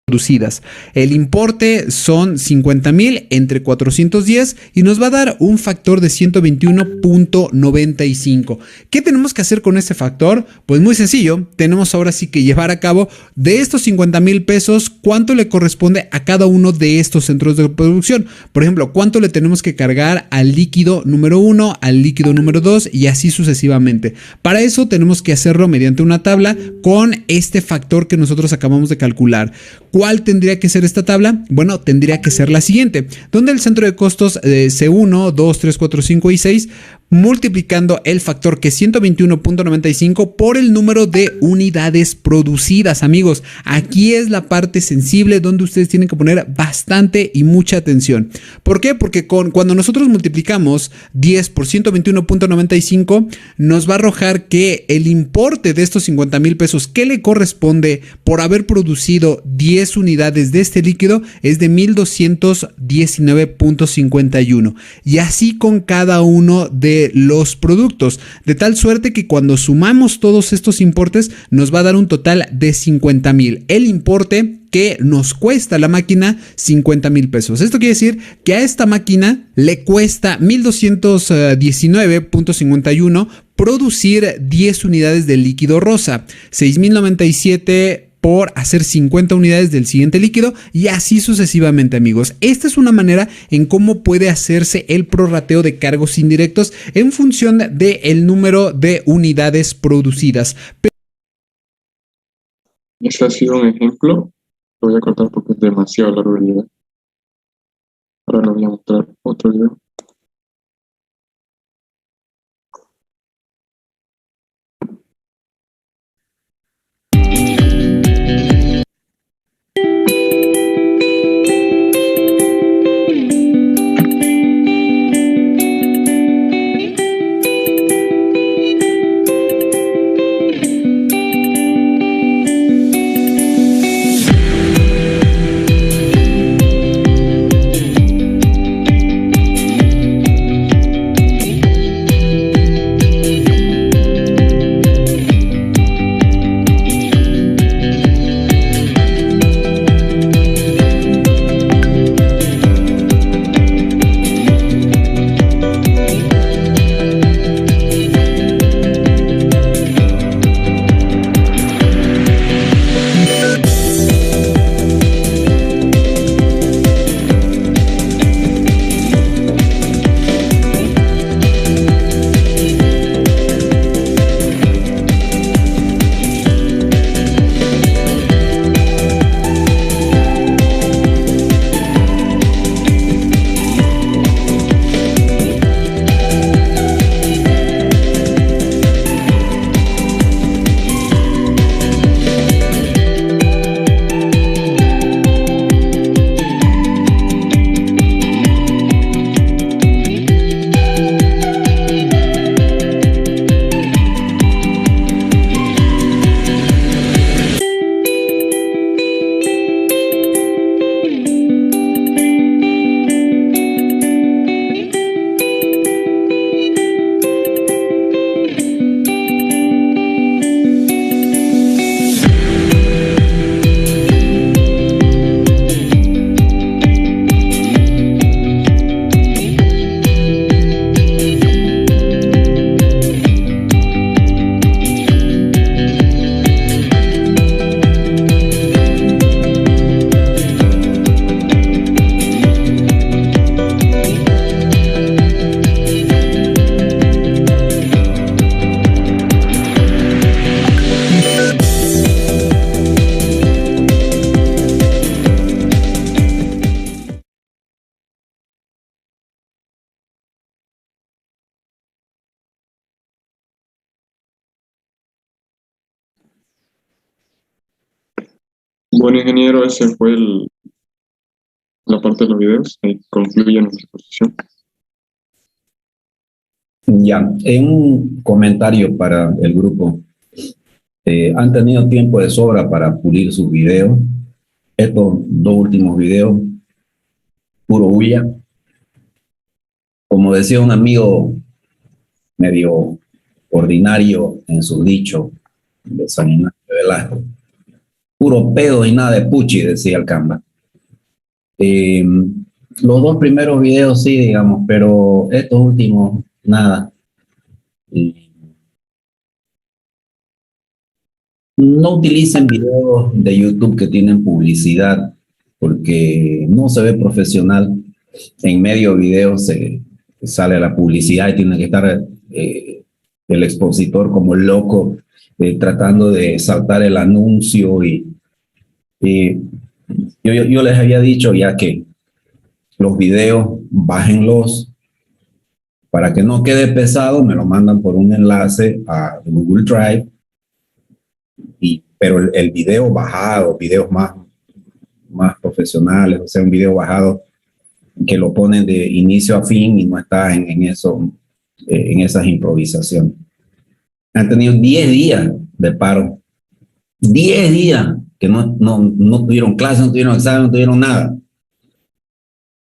S9: producidas. El importe son 50,000 entre 410 y nos va a dar un factor de 121.95. ¿Qué tenemos que hacer con este factor? Pues muy sencillo, tenemos ahora sí que llevar a cabo de estos 50,000 pesos, cuánto le corresponde a cada uno de estos centros de producción. Por ejemplo, cuánto le tenemos que cargar al líquido número 1, al líquido número 2 y así sucesivamente. Para eso tenemos que hacerlo mediante una tabla con este factor que nosotros acabamos de calcular. ¿Cuál tendría que ser esta tabla? Bueno, tendría que ser la siguiente, donde el centro de costos C1, 2, 3, 4, 5 y 6 multiplicando el factor que es 121.95 por el número de unidades producidas. Amigos, aquí es la parte sensible donde ustedes tienen que poner bastante y mucha atención. ¿Por qué? Porque cuando nosotros multiplicamos 10 por 121.95 nos va a arrojar que el importe de estos 50,000 pesos que le corresponde por haber producido 10 unidades de este líquido es de 1,219.51, y así con cada uno de los productos, de tal suerte que cuando sumamos todos estos importes nos va a dar un total de 50,000, el importe que nos cuesta la máquina 50,000 pesos. Esto quiere decir que a esta máquina le cuesta 1,219.51 producir 10 unidades de líquido rosa, 6,097 por hacer 50 unidades del siguiente líquido, y así sucesivamente, amigos. Esta es una manera en cómo puede hacerse el prorrateo de cargos indirectos en función del número de unidades producidas.
S5: Ese ha sido un ejemplo. Lo voy a cortar porque es demasiado largo el video. Ahora lo voy a mostrar otro video. Bueno, ingeniero, ese fue la parte de los videos. Ahí concluye nuestra exposición.
S1: Ya, en un comentario para el grupo, han tenido tiempo de sobra para pulir sus videos. Estos dos últimos videos, puro bulla. Como decía un amigo medio ordinario en su dicho de San Ignacio de Velasco, puro pedo y nada de puchi, decía el Camba. Los dos primeros videos sí, digamos, pero estos últimos, nada. No utilicen videos de YouTube que tienen publicidad, porque no se ve profesional. En medio video se sale la publicidad y tiene que estar el expositor como loco tratando de saltar el anuncio. Yo les había dicho ya que los videos bájenlos Para que no quede pesado, me lo mandan por un enlace a Google Drive, pero el video bajado, videos más profesionales, o sea, un video bajado que lo ponen de inicio a fin y no está en esas improvisaciones. Han tenido 10 días de paro, 10 días que no tuvieron clase, no tuvieron examen, no tuvieron nada,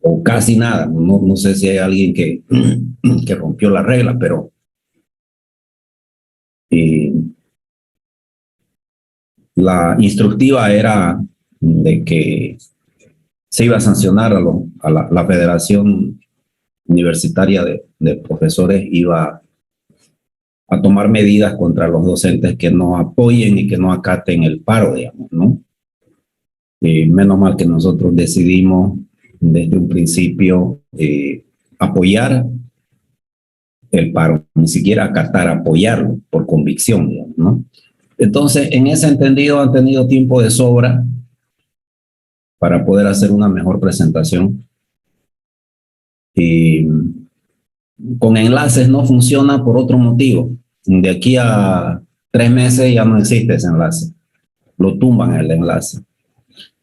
S1: o casi nada. No sé si hay alguien que rompió la regla, pero la instructiva era de que se iba a sancionar a la Federación Universitaria de Profesores, iba a tomar medidas contra los docentes que no apoyen y que no acaten el paro, digamos, ¿no? Menos mal que nosotros decidimos desde un principio apoyar el paro, ni siquiera acatar, apoyarlo por convicción, digamos, ¿no? Entonces, en ese entendido, han tenido tiempo de sobra para poder hacer una mejor presentación. Con enlaces no funciona por otro motivo. De aquí a 3 meses ya no existe ese enlace. Lo tumban el enlace.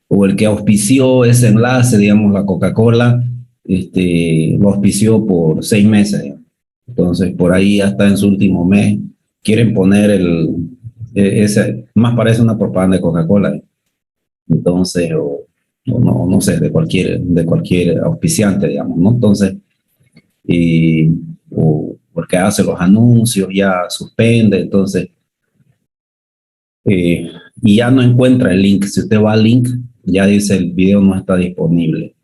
S1: O el que auspició ese enlace, digamos la Coca-Cola, lo auspició por 6 meses. Digamos. Entonces, por ahí hasta en su último mes quieren poner ese, más parece una propaganda de Coca-Cola. Entonces, no sé, de cualquier auspiciante, digamos, ¿no? Entonces, o porque hace los anuncios, ya suspende, entonces, y ya no encuentra el link. Si usted va al link, ya dice el video no está disponible.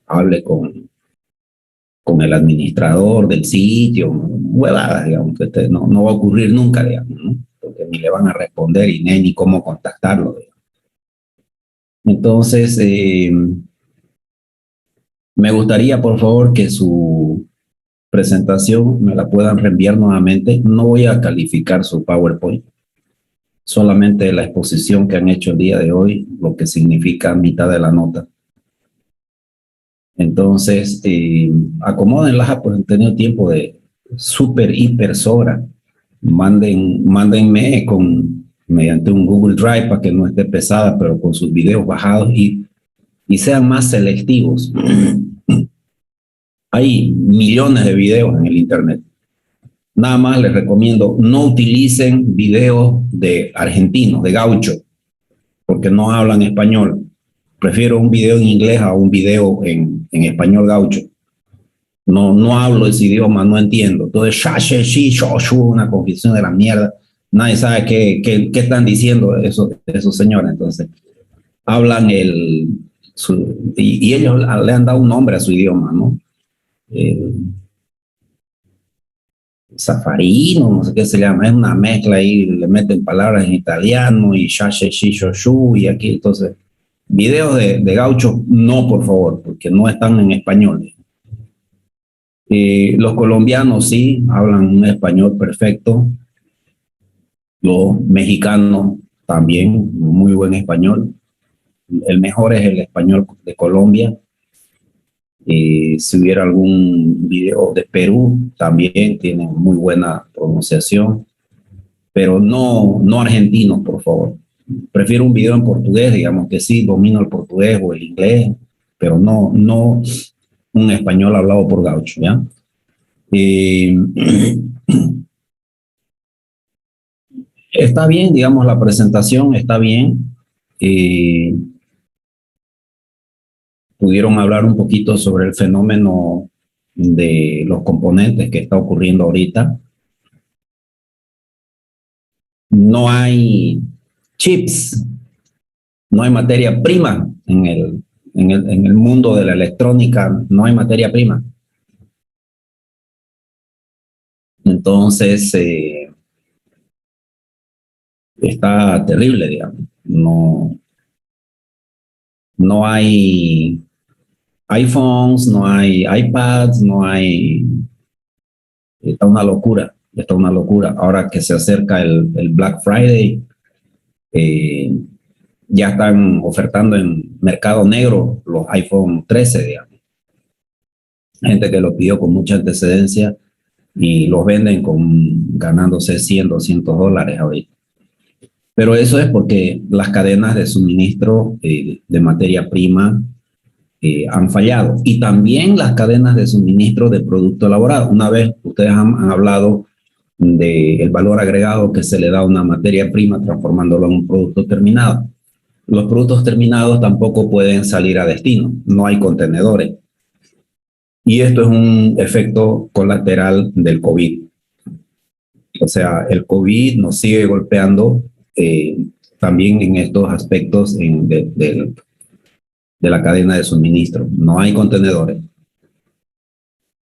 S1: Hable con el administrador del sitio, huevadas, digamos, que usted no va a ocurrir nunca, digamos, ¿no? Porque ni le van a responder y ni cómo contactarlo, digamos. Entonces, me gustaría, por favor, que su presentación me la puedan reenviar nuevamente. No voy a calificar su PowerPoint, solamente la exposición que han hecho el día de hoy, lo que significa mitad de la nota. Entonces, acomódenla, pues han tenido tiempo de súper, hiper sobra. Mándenme mediante un Google Drive para que no esté pesada, pero con sus videos bajados y sean más selectivos. Hay millones de videos en el internet. Nada más les recomiendo, no utilicen videos de argentinos, de gaucho, porque no hablan español. Prefiero un video en inglés a un video en español gaucho. No hablo ese idioma, no entiendo. Entonces, una confusión de la mierda. Nadie sabe qué están diciendo esos señores. Entonces, hablan y ellos le han dado un nombre a su idioma, ¿no? Safarino, no sé qué se llama, es una mezcla ahí, le meten palabras en italiano y y aquí, entonces, videos de gauchos, no, por favor, porque no están en español. Los colombianos sí, hablan un español perfecto, los mexicanos también, muy buen español, el mejor es el español de Colombia. Si hubiera algún video de Perú, también tienen muy buena pronunciación, pero no argentinos, por favor. Prefiero un video en portugués, digamos que sí, domino el portugués o el inglés, pero no un español hablado por gaucho, ¿ya? Está bien, digamos, la presentación está bien. Pudieron hablar un poquito sobre el fenómeno de los componentes que está ocurriendo ahorita. No hay chips, no hay materia prima en el mundo de la electrónica, no hay materia prima. Entonces, está terrible, digamos. No hay iPhones, no hay iPads, no hay... Está una locura. Ahora que se acerca el Black Friday, ya están ofertando en mercado negro los iPhone 13, digamos. gente que lo pidió con mucha antecedencia y los venden ganándose 100, 200 dólares ahorita. Pero eso es porque las cadenas de suministro de materia prima han fallado. Y también las cadenas de suministro de producto elaborado. Una vez ustedes han hablado del valor agregado que se le da a una materia prima transformándolo en un producto terminado. Los productos terminados tampoco pueden salir a destino, no hay contenedores. Y esto es un efecto colateral del COVID. O sea, el COVID nos sigue golpeando también en estos aspectos de la cadena de suministro. No hay contenedores.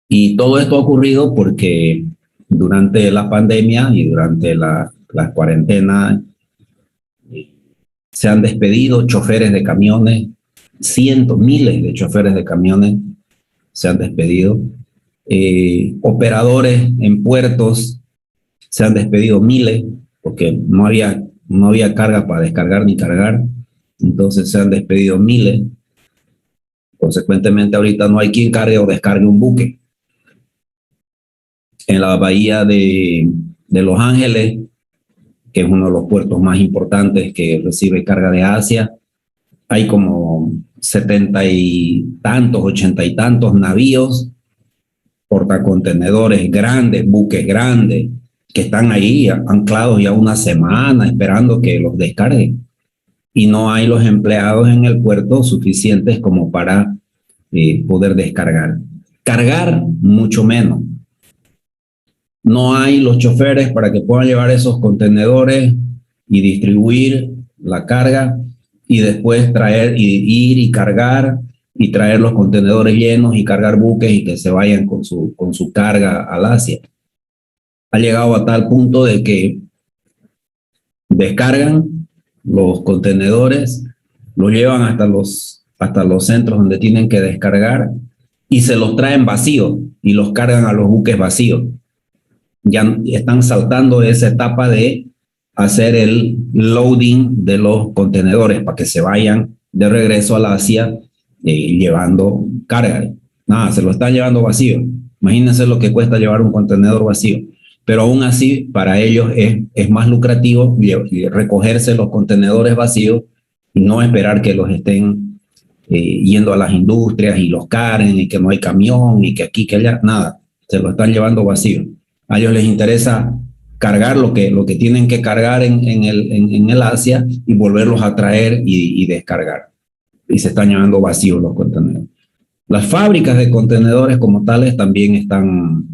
S1: Y todo esto ha ocurrido porque durante la pandemia y durante la cuarentena se han despedido choferes de camiones, cientos, miles de choferes de camiones se han despedido. Operadores en puertos se han despedido miles porque no había carga para descargar ni cargar. Entonces se han despedido miles. Consecuentemente, ahorita no hay quien cargue o descargue un buque. En la bahía de Los Ángeles, que es uno de los puertos más importantes que recibe carga de Asia, hay como 70 y tantos, 80 y tantos navíos, portacontenedores grandes, buques grandes, que están ahí anclados ya una semana esperando que los descarguen. Y no hay los empleados en el puerto suficientes como para poder descargar. Cargar, mucho menos. No hay los choferes para que puedan llevar esos contenedores y distribuir la carga y después traer, ir y cargar y traer los contenedores llenos y cargar buques y que se vayan con su carga al Asia. Ha llegado a tal punto de que descargan los contenedores, los llevan hasta los centros donde tienen que descargar y se los traen vacíos y los cargan a los buques vacíos. Ya están saltando esa etapa de hacer el loading de los contenedores para que se vayan de regreso al Asia llevando carga. Nada, se lo están llevando vacío. Imagínense lo que cuesta llevar un contenedor vacío. Pero aún así, para ellos es más lucrativo recogerse los contenedores vacíos y no esperar que los estén yendo a las industrias y los carguen y que no hay camión y que aquí, que allá, nada. Se lo están llevando vacío. A ellos les interesa cargar lo que tienen que cargar en el Asia y volverlos a traer y descargar. Y se están llevando vacíos los contenedores. Las fábricas de contenedores como tales también están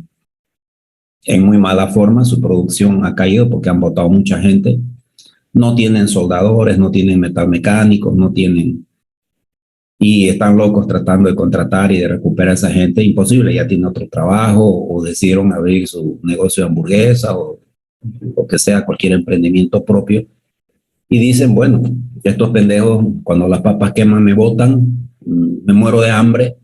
S1: en muy mala forma. Su producción ha caído porque han botado mucha gente. No tienen soldadores, no tienen metalmecánicos, no tienen... Y están locos tratando de contratar y de recuperar a esa gente. Imposible, ya tiene otro trabajo o decidieron abrir su negocio de hamburguesa o que sea, cualquier emprendimiento propio. Y dicen, bueno, estos pendejos, cuando las papas queman me botan, me muero de hambre,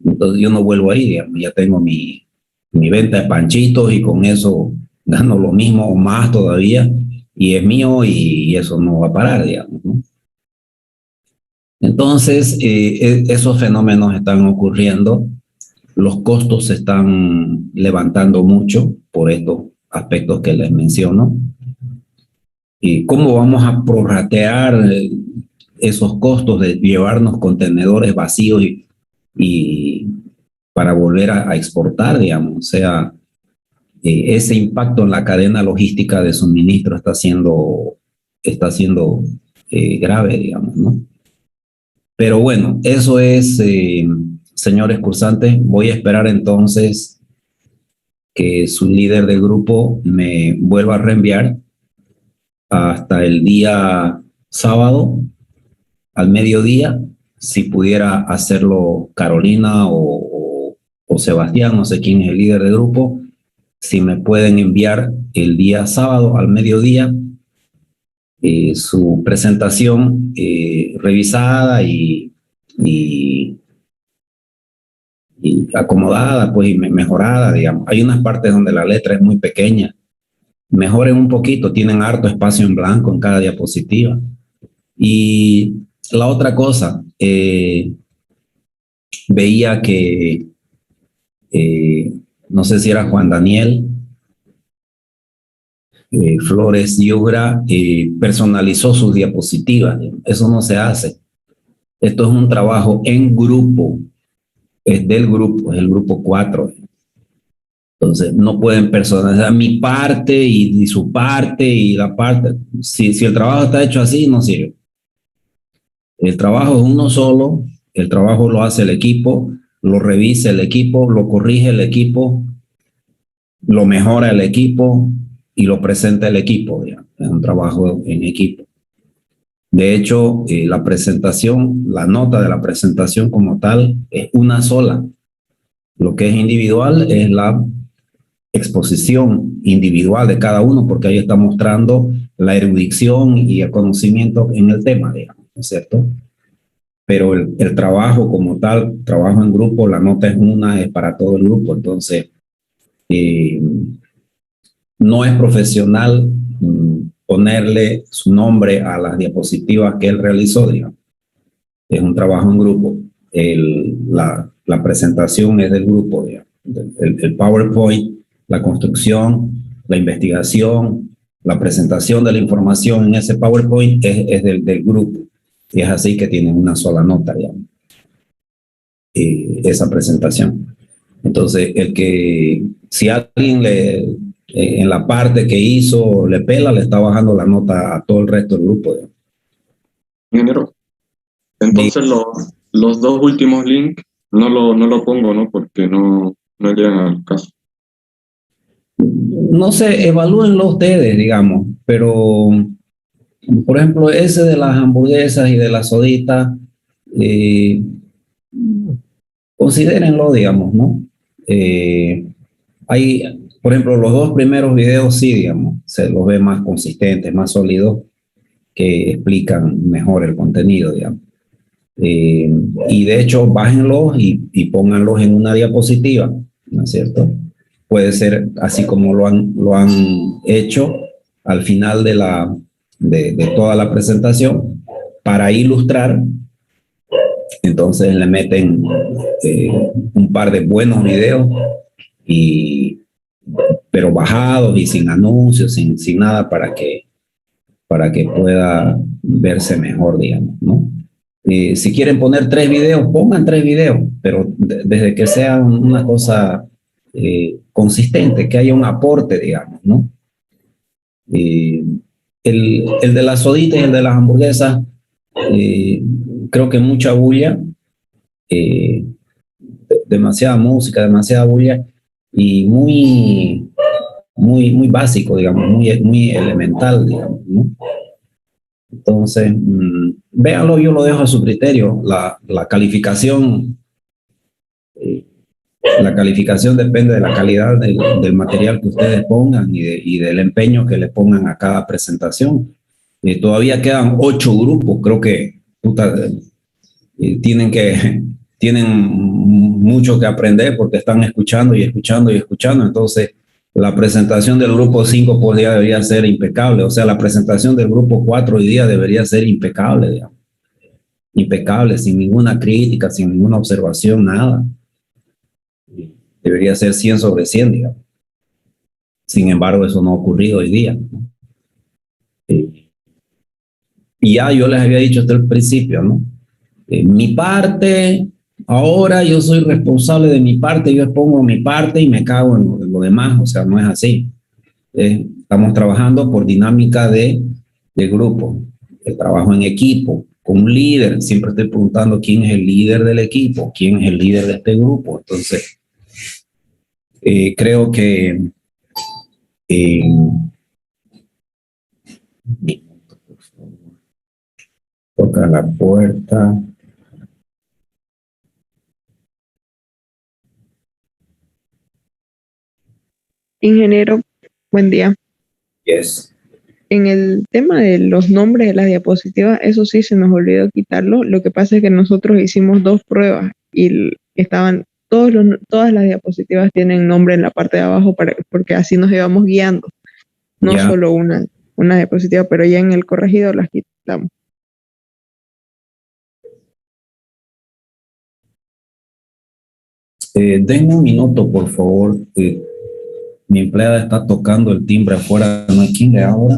S1: entonces yo no vuelvo ahí, digamos, ya tengo mi venta de panchitos y con eso gano lo mismo o más todavía y es mío y eso no va a parar, digamos, ¿no? Entonces, esos fenómenos están ocurriendo, los costos se están levantando mucho por estos aspectos que les menciono. ¿Y cómo vamos a prorratear esos costos de llevarnos contenedores vacíos y para volver a exportar, digamos? O sea, ese impacto en la cadena logística de suministro está siendo grave, digamos, ¿no? Pero bueno, eso es, señores cursantes. Voy a esperar entonces que su líder del grupo me vuelva a reenviar hasta el día sábado al mediodía, si pudiera hacerlo Carolina o Sebastián, no sé quién es el líder del grupo, si me pueden enviar el día sábado al mediodía su presentación revisada y acomodada, pues, y mejorada, digamos. Hay unas partes donde la letra es muy pequeña. Mejoren un poquito, tienen harto espacio en blanco en cada diapositiva. Y la otra cosa, veía que no sé si era Juan Daniel Flores Yubra, personalizó sus diapositivas. Eso no se hace. Esto es un trabajo en grupo, es del grupo, es el grupo 4. Entonces, no pueden personalizar mi parte y su parte y la parte. Si el trabajo está hecho así, no sirve. El trabajo es uno solo, el trabajo lo hace el equipo, lo revisa el equipo, lo corrige el equipo, lo mejora el equipo y lo presenta el equipo. Ya. Es un trabajo en equipo. De hecho, la presentación, la nota de la presentación como tal es una sola. Lo que es individual es la exposición individual de cada uno, porque ahí está mostrando la erudición y el conocimiento en el tema, digamos, ¿no es cierto? Pero el trabajo como tal, trabajo en grupo, la nota es una, es para todo el grupo. Entonces, no es profesional ponerle su nombre a las diapositivas que él realizó, digamos. Es un trabajo en grupo. La presentación es del grupo, digamos. El PowerPoint, la construcción, la investigación, la presentación de la información en ese PowerPoint es del grupo. Y es así que tienen una sola nota, digamos, esa presentación. Entonces, si alguien en la parte que hizo le pela, le está bajando la nota a todo el resto del grupo, digamos.
S5: Ingeniero, entonces los dos últimos links no lo pongo, ¿no? Porque no llegan al caso.
S1: No sé, evalúenlo ustedes, digamos, pero por ejemplo, ese de las hamburguesas y de la sodita, considérenlo, digamos, ¿no? Por ejemplo, los dos primeros videos sí, digamos, se los ve más consistentes, más sólidos, que explican mejor el contenido, digamos. Y de hecho, bájenlos y pónganlos en una diapositiva, ¿no es cierto? Puede ser así como lo han hecho al final de toda la presentación para ilustrar. Entonces le meten un par de buenos videos, pero bajados y sin anuncios, sin nada para que pueda verse mejor, digamos, ¿no? Si quieren poner 3 videos, pongan 3 videos, pero desde que sea una cosa consistente, que haya un aporte, digamos, ¿no? El de las soditas y el de las hamburguesas, creo que mucha bulla, demasiada música, demasiada bulla y muy básico, digamos, muy elemental, digamos, ¿no? Entonces, véanlo, yo lo dejo a su criterio. La calificación depende de la calidad del material que ustedes pongan y del empeño que le pongan a cada presentación. Todavía quedan 8 grupos, creo que tienen mucho que aprender porque están escuchando y escuchando y escuchando. Entonces, la presentación del grupo 5 pues ya debería ser impecable. O sea, la presentación del grupo 4 hoy día debería ser impecable, digamos. Impecable, sin ninguna crítica, sin ninguna observación, nada. Debería ser 100 sobre 100, digamos. Sin embargo, eso no ha ocurrido hoy día, ¿no? Y ya yo les había dicho hasta el principio, ¿no? Mi parte, ahora yo soy responsable de mi parte, yo expongo mi parte y me cago en lo demás. O sea, no es así. Estamos trabajando por dinámica de grupo, el trabajo en equipo, con un líder. Siempre estoy preguntando quién es el líder del equipo, quién es el líder de este grupo. Entonces, creo que toca la puerta.
S2: Ingeniero, buen día.
S1: Yes.
S2: En el tema de los nombres de las diapositivas, eso sí se nos olvidó quitarlo. Lo que pasa es que nosotros hicimos 2 pruebas y estaban todas las diapositivas tienen nombre en la parte de abajo porque así nos íbamos guiando. No
S1: Ya.
S2: solo una diapositiva, pero ya en el corregido las quitamos.
S1: Denme un minuto, por favor. Mi empleada está tocando el timbre afuera, no hay quien le abra.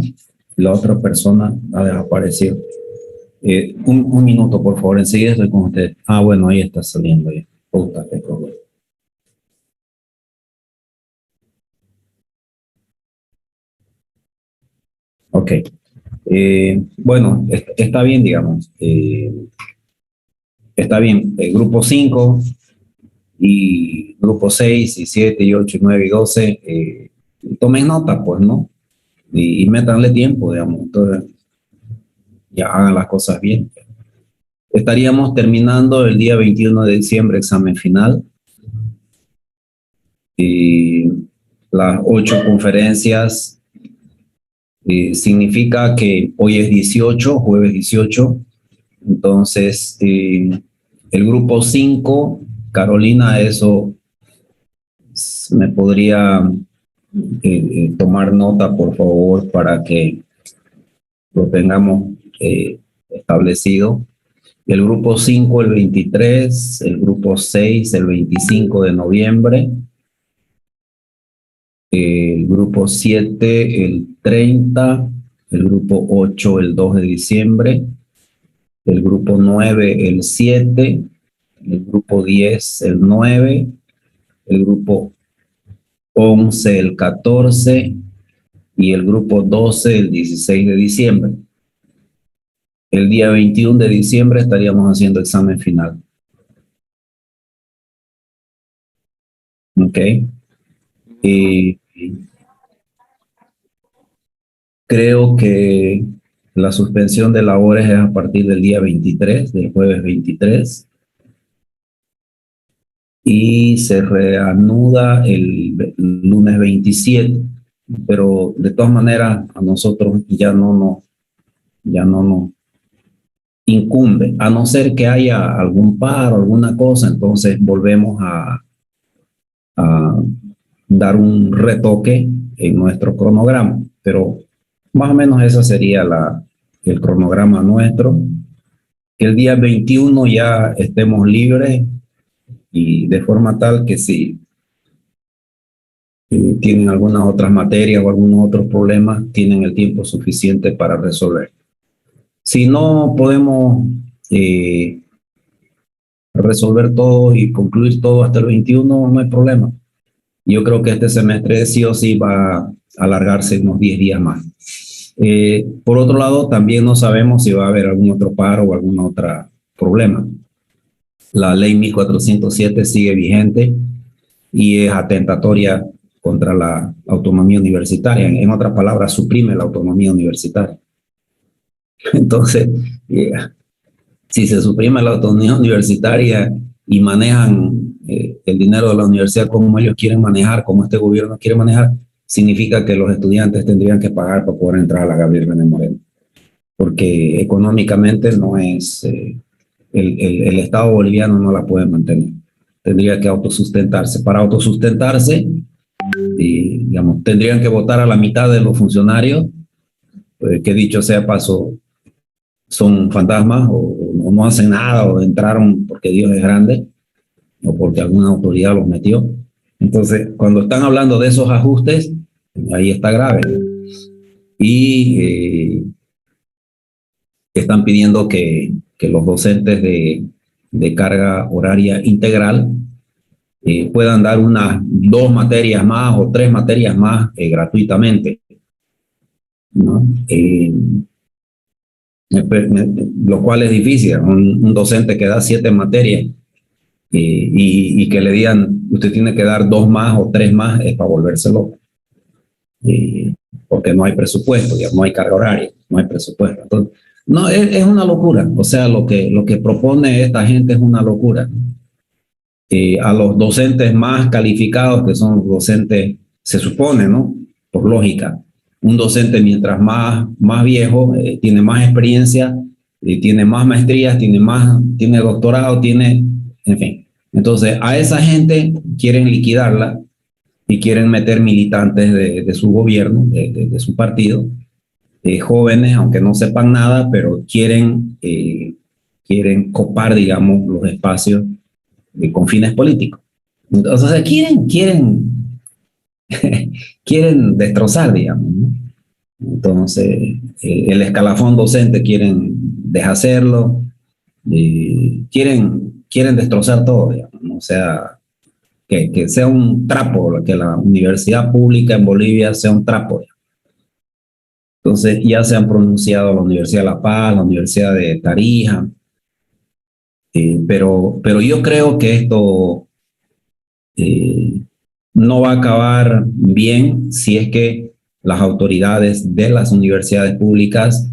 S1: La otra persona ha desaparecido. Un minuto, por favor, enseguida estoy con usted. Ah, bueno, ahí está saliendo ya. Puta, qué problema. Ok. Bueno, está bien, digamos. Está bien. Grupo 5 y grupo 6 y 7 y 8 y 9 y 12. Tomen nota, pues, ¿no? Y métanle tiempo, digamos. Entonces, ya hagan las cosas bien. Estaríamos terminando el día 21 de diciembre, examen final. Y las 8 conferencias significa que hoy es 18, jueves 18. Entonces, el grupo 5, Carolina, eso me podría tomar nota, por favor, para que lo tengamos establecido. El grupo 5 el 23, el grupo 6 el 25 de noviembre, el grupo 7 el 30, el grupo 8 el 2 de diciembre, el grupo 9 el 7, el grupo 10 el 9, el grupo 11 el 14 y el grupo 12 el 16 de diciembre. El día 21 de diciembre estaríamos haciendo examen final. Ok. Creo que la suspensión de labores es a partir del día 23, del jueves 23. Y se reanuda el lunes 27. Pero de todas maneras a nosotros ya no nos incumbe, a no ser que haya algún paro, alguna cosa, entonces volvemos a dar un retoque en nuestro cronograma, pero más o menos ese sería el cronograma nuestro, que el día 21 ya estemos libres y de forma tal que si tienen algunas otras materias o algunos otros problemas, tienen el tiempo suficiente para resolver. Si no podemos resolver todo y concluir todo hasta el 21, no hay problema. Yo creo que este semestre sí o sí va a alargarse unos 10 días más. Por otro lado, también no sabemos si va a haber algún otro paro o algún otro problema. La ley 1407 sigue vigente y es atentatoria contra la autonomía universitaria. En otras palabras, suprime la autonomía universitaria. Entonces, si se suprime la autonomía universitaria y manejan el dinero de la universidad como ellos quieren manejar, como este gobierno quiere manejar, significa que los estudiantes tendrían que pagar para poder entrar a la Gabriel René Moreno. Porque económicamente no es, el Estado boliviano no la puede mantener. Tendría que autosustentarse. Para autosustentarse, digamos, tendrían que votar a la mitad de los funcionarios, que dicho sea paso, son fantasmas o no hacen nada o entraron porque Dios es grande o porque alguna autoridad los metió. Entonces, cuando están hablando de esos ajustes, ahí está grave. Y están pidiendo que los docentes de carga horaria integral puedan dar unas 2 materias más o 3 materias más gratuitamente, ¿no? Lo cual es difícil. Un docente que da 7 materias y que le digan, usted tiene que dar 2 más o 3 más, es para volvérselo. Porque no hay presupuesto, ya no hay carga horaria, no hay presupuesto. Entonces, no, es una locura. O sea, lo que propone esta gente es una locura. A los docentes más calificados, que son los docentes, se supone, ¿no? Por lógica, un docente mientras más viejo, tiene más experiencia, tiene más maestrías, tiene doctorado, en fin. Entonces, a esa gente quieren liquidarla y quieren meter militantes de su gobierno, de su partido, jóvenes, aunque no sepan nada, pero quieren copar, digamos, los espacios con fines políticos. O sea, quieren destrozar, digamos, ¿no? Entonces, el escalafón docente quieren deshacerlo, quieren destrozar todo, digamos, ¿no? O sea, que sea un trapo, que la universidad pública en Bolivia sea un trapo, digamos. Entonces, ya se han pronunciado la Universidad de La Paz, la Universidad de Tarija, pero yo creo que esto no va a acabar bien si es que las autoridades de las universidades públicas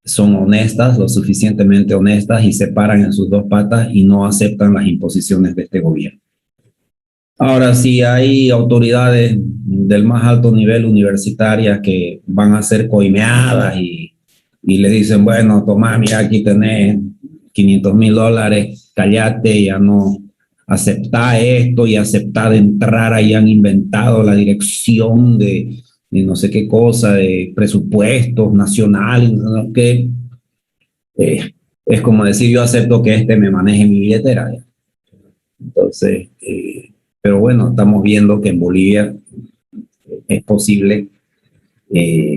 S1: son honestas, lo suficientemente honestas y se paran en sus dos patas y no aceptan las imposiciones de este gobierno. Ahora, si hay autoridades del más alto nivel universitarias que van a ser coimeadas y le dicen, bueno, toma, mira, aquí tenés $500,000, callate, ya no aceptá esto y aceptá de entrar, ahí han inventado la dirección de no sé qué cosa, de presupuestos nacionales, ¿no? Que es como decir, yo acepto que este me maneje mi billetera. Entonces, pero bueno, estamos viendo que en Bolivia es posible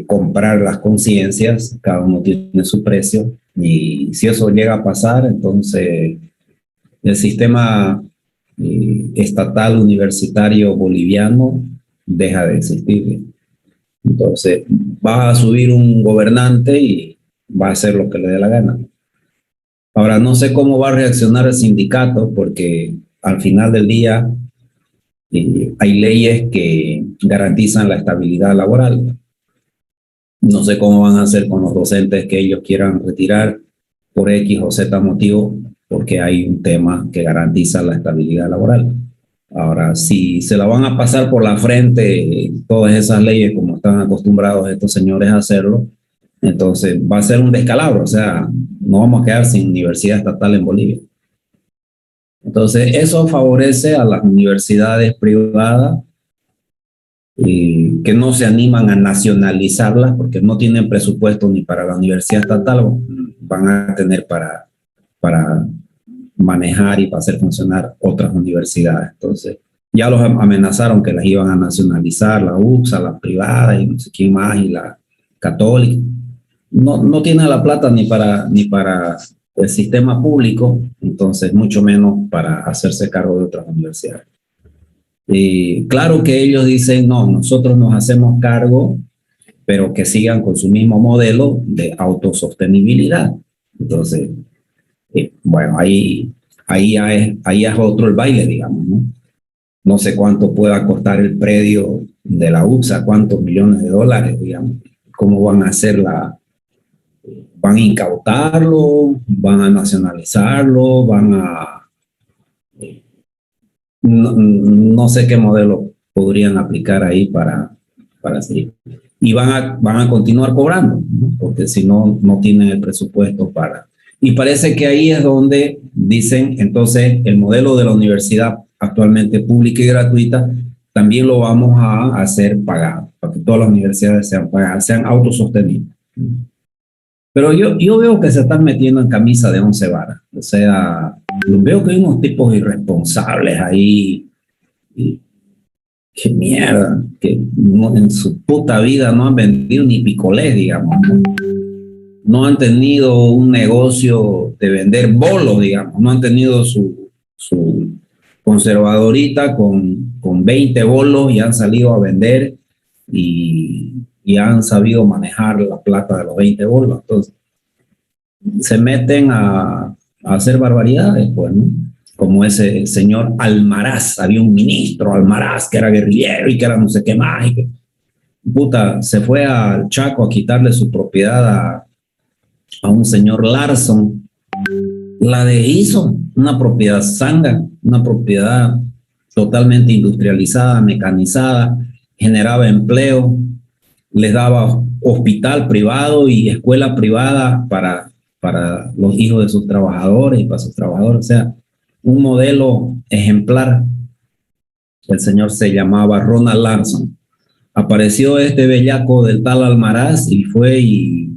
S1: comprar las conciencias, cada uno tiene su precio, y si eso llega a pasar, entonces el sistema estatal universitario boliviano deja de existir. Entonces va a subir un gobernante y va a hacer lo que le dé la gana. Ahora, no sé cómo va a reaccionar el sindicato, porque al final del día hay leyes que garantizan la estabilidad laboral. No sé cómo van a hacer con los docentes que ellos quieran retirar por X o Z motivo, porque hay un tema que garantiza la estabilidad laboral. Ahora, si se la van a pasar por la frente todas esas leyes como están acostumbrados estos señores a hacerlo, entonces va a ser un descalabro, o sea, no vamos a quedar sin universidad estatal en Bolivia. Entonces, eso favorece a las universidades privadas que no se animan a nacionalizarlas porque no tienen presupuesto ni para la universidad estatal, van a tener para manejar y para hacer funcionar otras universidades. Entonces, ya los amenazaron que las iban a nacionalizar, la UPSA, la privada y no sé quién más, y la católica. No tienen la plata ni para el sistema público, entonces mucho menos para hacerse cargo de otras universidades. Claro que ellos dicen, no, nosotros nos hacemos cargo, pero que sigan con su mismo modelo de autosostenibilidad. Entonces, bueno, ahí es otro el baile, digamos, ¿no? No sé cuánto pueda costar el predio de la UPSA, cuántos millones de dólares, digamos, cómo van a hacer van a incautarlo, van a nacionalizarlo, no sé qué modelo podrían aplicar ahí para seguir. Y van a continuar cobrando, ¿no? Porque si no tienen el presupuesto para... Y parece que ahí es donde dicen, entonces, el modelo de la universidad actualmente pública y gratuita también lo vamos a hacer pagado, para que todas las universidades sean pagadas, sean autosostenibles. Pero yo veo que se están metiendo en camisa de 11 varas. O sea, veo que hay unos tipos irresponsables ahí. Y qué mierda, que en su puta vida no han vendido ni picolés, digamos. No han tenido un negocio de vender bolos, digamos. No han tenido su conservadorita con 20 bolos y han salido a vender y han sabido manejar la plata de los 20 bolos. Entonces, se meten a hacer barbaridades, pues, ¿no? Como ese señor Almaraz, había un ministro Almaraz que era guerrillero y que era no sé qué más, y que, puta, se fue al Chaco a quitarle su propiedad a un señor Larson, la deshizo, una propiedad zanga, una propiedad totalmente industrializada, mecanizada, generaba empleo, les daba hospital privado y escuela privada para los hijos de sus trabajadores y para sus trabajadores, o sea, un modelo ejemplar. El señor se llamaba Ronald Larson. Apareció este bellaco del tal Almaraz y fue y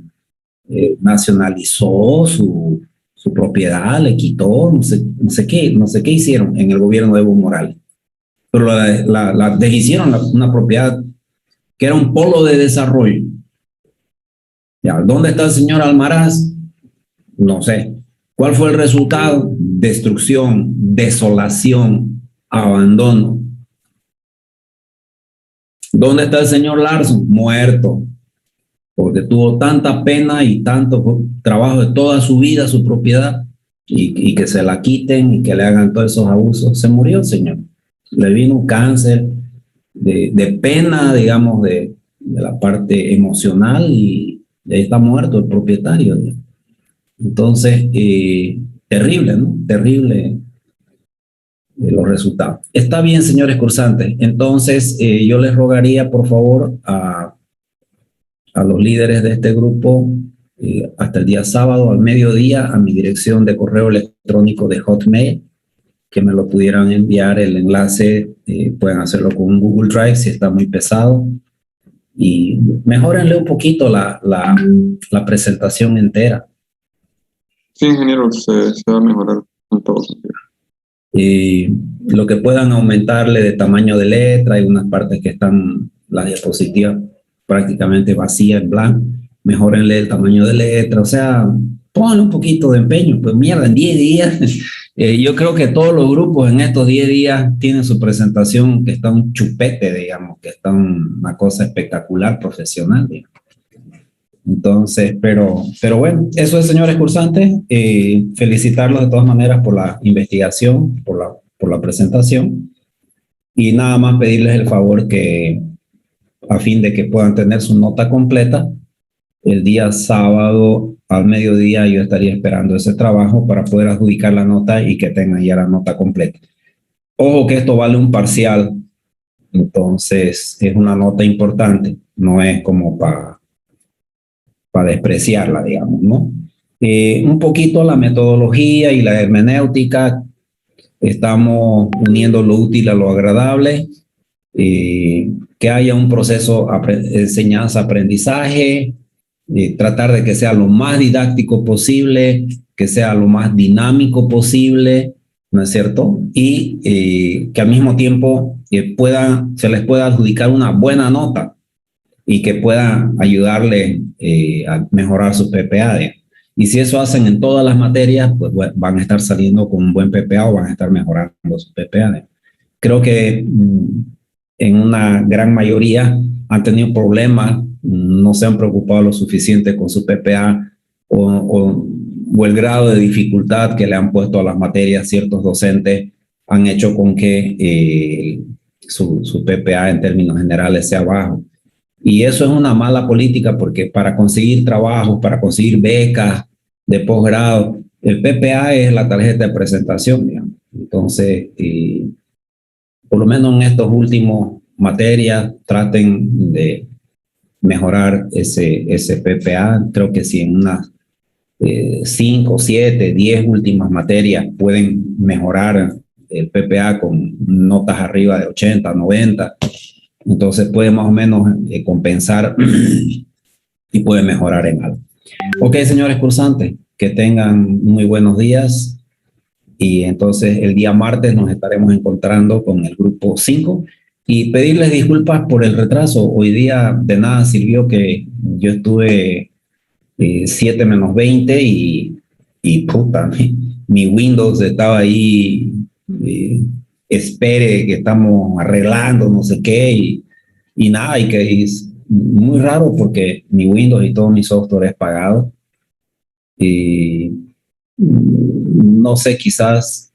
S1: nacionalizó su propiedad, le quitó, no sé qué hicieron en el gobierno de Evo Morales. pero la deshicieron una propiedad que era un polo de desarrollo. Ya, ¿dónde está el señor Almaraz? No sé. ¿Cuál fue el resultado? Destrucción, desolación, abandono. ¿Dónde está el señor Larson? Muerto, porque tuvo tanta pena y tanto trabajo de toda su vida, su propiedad, y que se la quiten y que le hagan todos esos abusos. Se murió el señor. Le vino un cáncer de pena, digamos, de la parte emocional, y ahí está muerto el propietario. Entonces, terrible, ¿no? Terrible los resultados. Está bien, señores cursantes. Entonces, yo les rogaría, por favor, a los líderes de este grupo, hasta el día sábado al mediodía, a mi dirección de correo electrónico de Hotmail, que me lo pudieran enviar el enlace. Pueden hacerlo con un Google Drive si está muy pesado. Y mejórenle un poquito la presentación entera.
S5: Sí, ingeniero, se va a mejorar en todo sentido.
S1: Lo que puedan aumentarle de tamaño de letra, hay unas partes que están las diapositivas prácticamente vacías, en blanco, mejórenle el tamaño de letra, o sea, pónganle un poquito de empeño, pues mierda, en 10 días, yo creo que todos los grupos en estos 10 días tienen su presentación que está un chupete, digamos, que está una cosa espectacular, profesional, digamos. Entonces, pero bueno, eso es, señores cursantes. Felicitarlos de todas maneras por la investigación, por la presentación, y nada más pedirles el favor que, a fin de que puedan tener su nota completa, el día sábado al mediodía yo estaría esperando ese trabajo para poder adjudicar la nota y que tengan ya la nota completa. Ojo que esto vale un parcial, entonces es una nota importante, no es como para despreciarla, digamos, ¿no? Un poquito la metodología y la hermenéutica, estamos uniendo lo útil a lo agradable, que haya un proceso de enseñanza-aprendizaje, tratar de que sea lo más didáctico posible, que sea lo más dinámico posible, ¿no es cierto? Y que al mismo tiempo se les pueda adjudicar una buena nota y que pueda ayudarle a mejorar su PPA. Y si eso hacen en todas las materias, pues van a estar saliendo con un buen PPA o van a estar mejorando su PPA. Creo que en una gran mayoría han tenido problemas, no se han preocupado lo suficiente con su PPA o el grado de dificultad que le han puesto a las materias ciertos docentes han hecho con que su PPA en términos generales sea bajo. Y eso es una mala política, porque para conseguir trabajos, para conseguir becas de posgrado, el PPA es la tarjeta de presentación, digamos. Entonces, por lo menos en estos últimos materias, traten de mejorar ese PPA. Creo que si en unas 5, 7, 10 últimas materias pueden mejorar el PPA con notas arriba de 80, 90, entonces puede más o menos compensar y puede mejorar en algo. Ok, señores cursantes, que tengan muy buenos días, y entonces el día martes nos estaremos encontrando con el grupo 5 y pedirles disculpas por el retraso. Hoy día de nada sirvió que yo estuve 7 menos 20 y puta, mi Windows estaba ahí, espere que estamos arreglando no sé qué, y nada, y que es muy raro porque mi Windows y todo mi software es pagado, y no sé, quizás